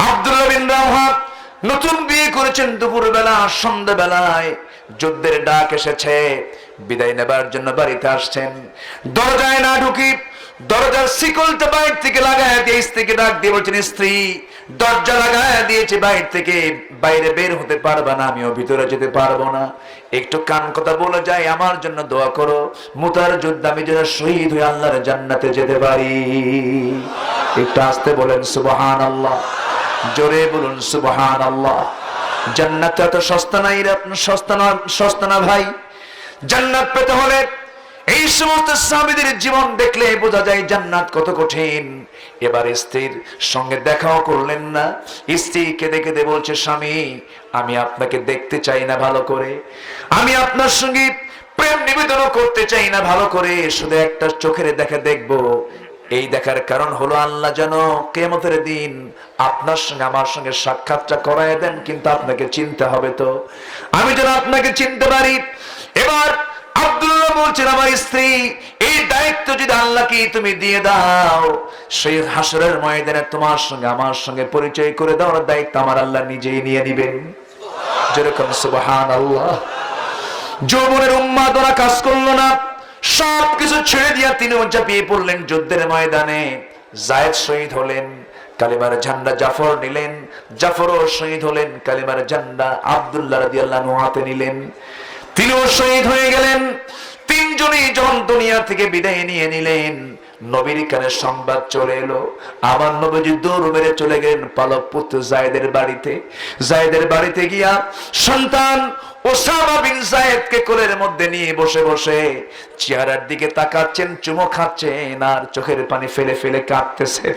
আব্দুল্লাহ বিন রাওহা নতুন বিয়ে করেছেন, দুপুর বেলা সন্ধ্যা বেলায় যুদ্ধের ডাক এসেছে, বিদায় নেবার জন্য বাড়িতে আসছেন। দরজায় না ঢুকি দরজার শিকলটা বাইরে থেকে লাগায় দিয়ে স্ত্রীকে ডাক দিয়ে বলছেন, স্ত্রী, দরজা লাগায় দিয়েছে, বাইরে থেকে বাইরে বের হতে পারবা না, আমিও ভিতরে যেতে পারবো না, একটু কান কথা বলে যাই, আমার জন্য দোয়া করো, মুতার যুদ্ধ আমি যেন শহীদ হয়ে আল্লাহর জান্নাতে যেতে পারি। একটু আস্তে বলেন সুবহানাল্লাহ, জোরে বলুন সুবহানাল্লাহ। জান্নাত এত সস্তা নাই রে, সস্তা না ভাই। জান্নাত পেতে হলে এই সমস্ত সাহাবীদের জীবন দেখলে বোঝা যায় জান্নাত কত কঠিন। এবার স্ত্রীর সঙ্গে দেখাও করলেন না, স্ত্রী কেঁদে কেঁদে বলছে, স্বামী আমি আপনাকে দেখতে চাই না ভালো করে, আমি আপনার সঙ্গে প্রেম নিবেদন করতে চাই না ভালো করে, শুধু একটা চোখের দেখা দেখবো। এই দেখার কারণ হলো আল্লাহ যেন কিয়ামতের দিন আপনার সঙ্গে আমার সঙ্গে সাক্ষাৎটা করায় দেন, কিন্তু আপনাকে চিনতে হবে, তো আমি যেন আপনাকে চিনতে পারি। এবার আব্দুল্লাহ বলছেন, আমার স্ত্রী এই দায়িত্ব যদি আল্লাহকে তুমি দিয়ে দাও, সেই হাসরের ময়দানে তোমার সঙ্গে আমার সঙ্গে পরিচয় করে দেওয়ার দায়িত্ব আমার আল্লাহ নিজেই নিয়ে নিবেন। যেরকম সুবহানাল্লাহ। যৌবনের উন্মাদনা কাজ করলো না, সবকিছু ছেড়ে দিয়া তিনিও ঝাঁপিয়ে পড়লেন যুদ্ধের ময়দানে। জায়েদ শহীদ হলেন, কালিমার ঝান্ডা জাফর নিলেন, জাফরও শহীদ হলেন, কালিমার ঝান্ডা আব্দুল্লাহ রাদিয়াল্লাহু আনহু হাতে নিলেন, তিনিও শহীদ হয়ে গেলেন। তিনজনই যখন দুনিয়া থেকে বিদায় নিয়ে নিলেন, নবীর কানে সংবাদ চলে এলো, আমার নবীজি দৌড় মেরে চলে গেলেন পালক পুত্র জায়েদের বাড়িতে। জায়েদের বাড়িতে গিয়া সন্তান ওসামা বিন জায়েদকে কোলের মধ্যে নিয়ে বসে বসে চেহারার দিকে তাকাচ্ছেন, চুমো খাচ্ছেন আর চোখের পানি ফেলে ফেলে কাঁদতেছে।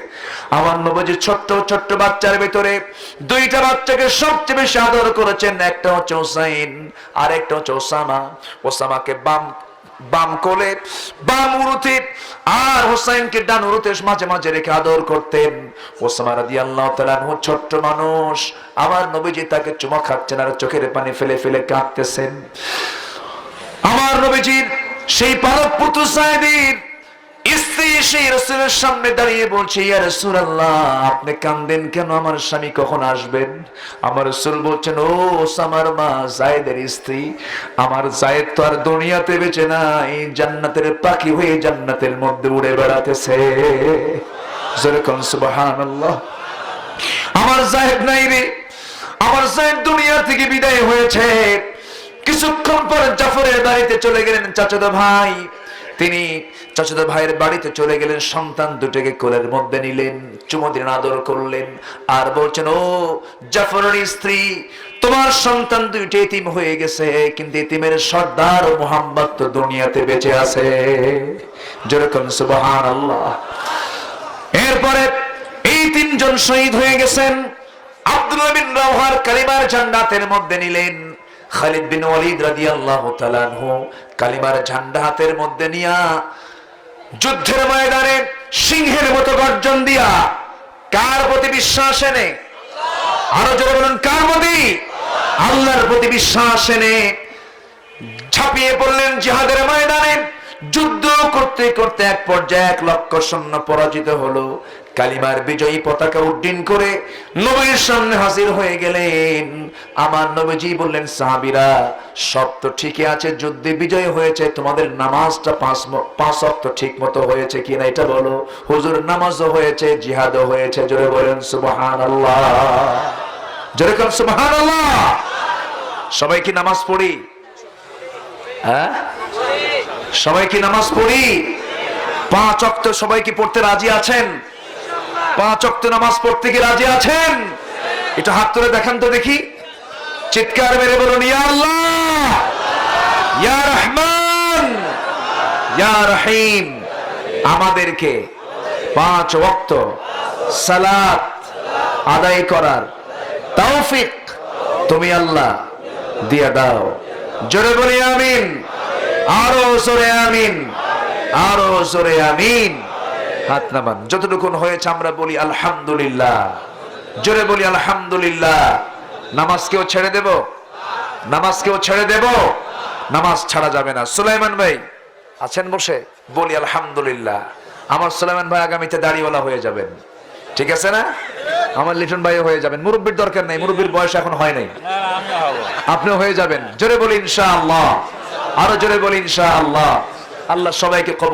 আমার নবীজি ছোট্ট ছোট্ট বাচ্চার ভিতরে দুইটা বাচ্চাকে সবচেয়ে বেশি আদর করেছেন, একটা হচ্ছে হুসাইন আর একটা হচ্ছে ওসামা। ওসামাকে বাম কোলে বাম উরুতে আর হোসেনকে ডান উরুতে মাঝে মাঝে রেখে আদর করতেন। ওসামা রাদিয়াল্লাহু তাআলা আনহু ছোট্ট মানুষ, আমার নবীজি তাকে চুমা খাচ্ছেন আর চোখের পানি ফেলে ফেলে কাঁদতেছেন। আমার নবীজির সেই পালক পুত্র সাইদীর স্ত্রী সেই রাসূলের সামনে দাঁড়িয়ে বলছে, ইয়া রাসূলুল্লাহ আপনি কাঁদেন কেন, আমার স্বামী কখন আসবেন? আমার রাসূল বলছেন, ও ওসামার মা জায়েদের স্ত্রী, আমার জায়েদ তো আর দুনিয়াতে বেঁচে নাই, জান্নাতের পাখি হয়ে জান্নাতের মধ্যে উড়ে বেড়াতেছে। যেরকম সুবহানাল্লাহ। আমার জায়েদ নাই রে, আমার জায়েদ দুনিয়া থেকে বিদায় হয়েছে। কিছুক্ষণ পর জাফরের বাড়িতে চলে গেলেন চাচাতো ভাই, তিনি চাচাতো ভাইয়ের বাড়িতে চলে গেলেন, সন্তান দুটোকে কোলের মধ্যে নিলেন, চুমো দিলেন, আদর করলেন আর বলছেন, ও জাফরের স্ত্রী তোমার সন্তান দুইটা এতিম হয়ে গেছে, কিন্তু এতিমের সর্দার মুহাম্মদ তো দুনিয়াতে বেঁচে আছে। যেরকম সুবহানাল্লাহ। এরপরে এই তিনজন শহীদ হয়ে গেছেন। আব্দুল্লাহ বিন রাওহার কালিমার জান্নাতের মধ্যে নিলেন, খালিদ বিন ওয়ালিদ রাদিয়াল্লাহু তাআলা আনহু কালিমার ঝান্ডা হাতের মধ্যে নিয়া যুদ্ধের ময়দানে সিংহের মতো গর্জন দিয়া কার প্রতি বিশ্বাস এনে, আরো জোরে বলুন কার প্রতি? আল্লাহর প্রতি বিশ্বাস এনে ঝাঁপিয়ে পড়লেন জিহাদের ময়দানে। যুদ্ধ করতে করতে এক পর্যায়ে 1 লক্ষ সৈন্য পরাজিত হলো। কালিমার বিজয়ী পতাকা উড্ডীন করে নবীর সামনে হাজির হয়ে গেলেন। আমার নবীজি বললেন, সাহাবীরা সব তো ঠিকই আছে, যুদ্ধে বিজয় হয়েছে, তোমাদের নামাজটা 5 ওয়াক্ত ঠিক মতো হয়েছে কিনা এটা বলো। হুজুর নামাজও হয়েছে, জিহাদও হয়েছে। জোরে বলেন সুবহানাল্লাহ। জোরে বলেন সুবহানাল্লাহ। সবাই কি নামাজ পড়ি? হ্যাঁ, সবাই কি নামাজ পড়ি? 5 ওয়াক্ত সবাই কি পড়তে রাজি আছেন? 5 ওয়াক্ত নামাজ পড়তে কি রাজি আছেন? এটা হাত তুলে দেখান তো দেখি, চিৎকার মেরে বলুন, ইয়া আল্লাহ, ইয়া রহমান, ইয়া রহিম। আমাদেরকে 5 ওয়াক্ত সালাত আদায় করার তৌফিক তুমি আল্লাহ দিয়ে দাও। জোরে বলি আমিন, আরো জোরে আমিন, আরো জোরে আমিন। হাত নামান, যতটুকুন হয়েছে আমরা বলি আলহামদুলিল্লাহ। জোরে বলি আলহামদুলিল্লাহ। নামাজ কেউ ছেড়ে দেব? নামাজ কেউ ছেড়ে দেব? নামাজ ছাড়া যাবে না। সুলাইমান ভাই আছেন বসে? বলি আলহামদুলিল্লাহ। আমার সুলাইমান ভাই আগামীতে দাড়িওয়ালা হয়ে যাবেন, ঠিক আছে না? আমার লিটন ভাই হয়ে যাবেন, মুরব্বির দরকার নাই, মুরব্বির বয়স এখন হয় নাই, আপনিও হয়ে যাবেন। জোরে বলি ইনশাআল্লাহ, আরো জোরে বলি ইনশাআল্লাহ। আল্লাহ সবাইকে কবুল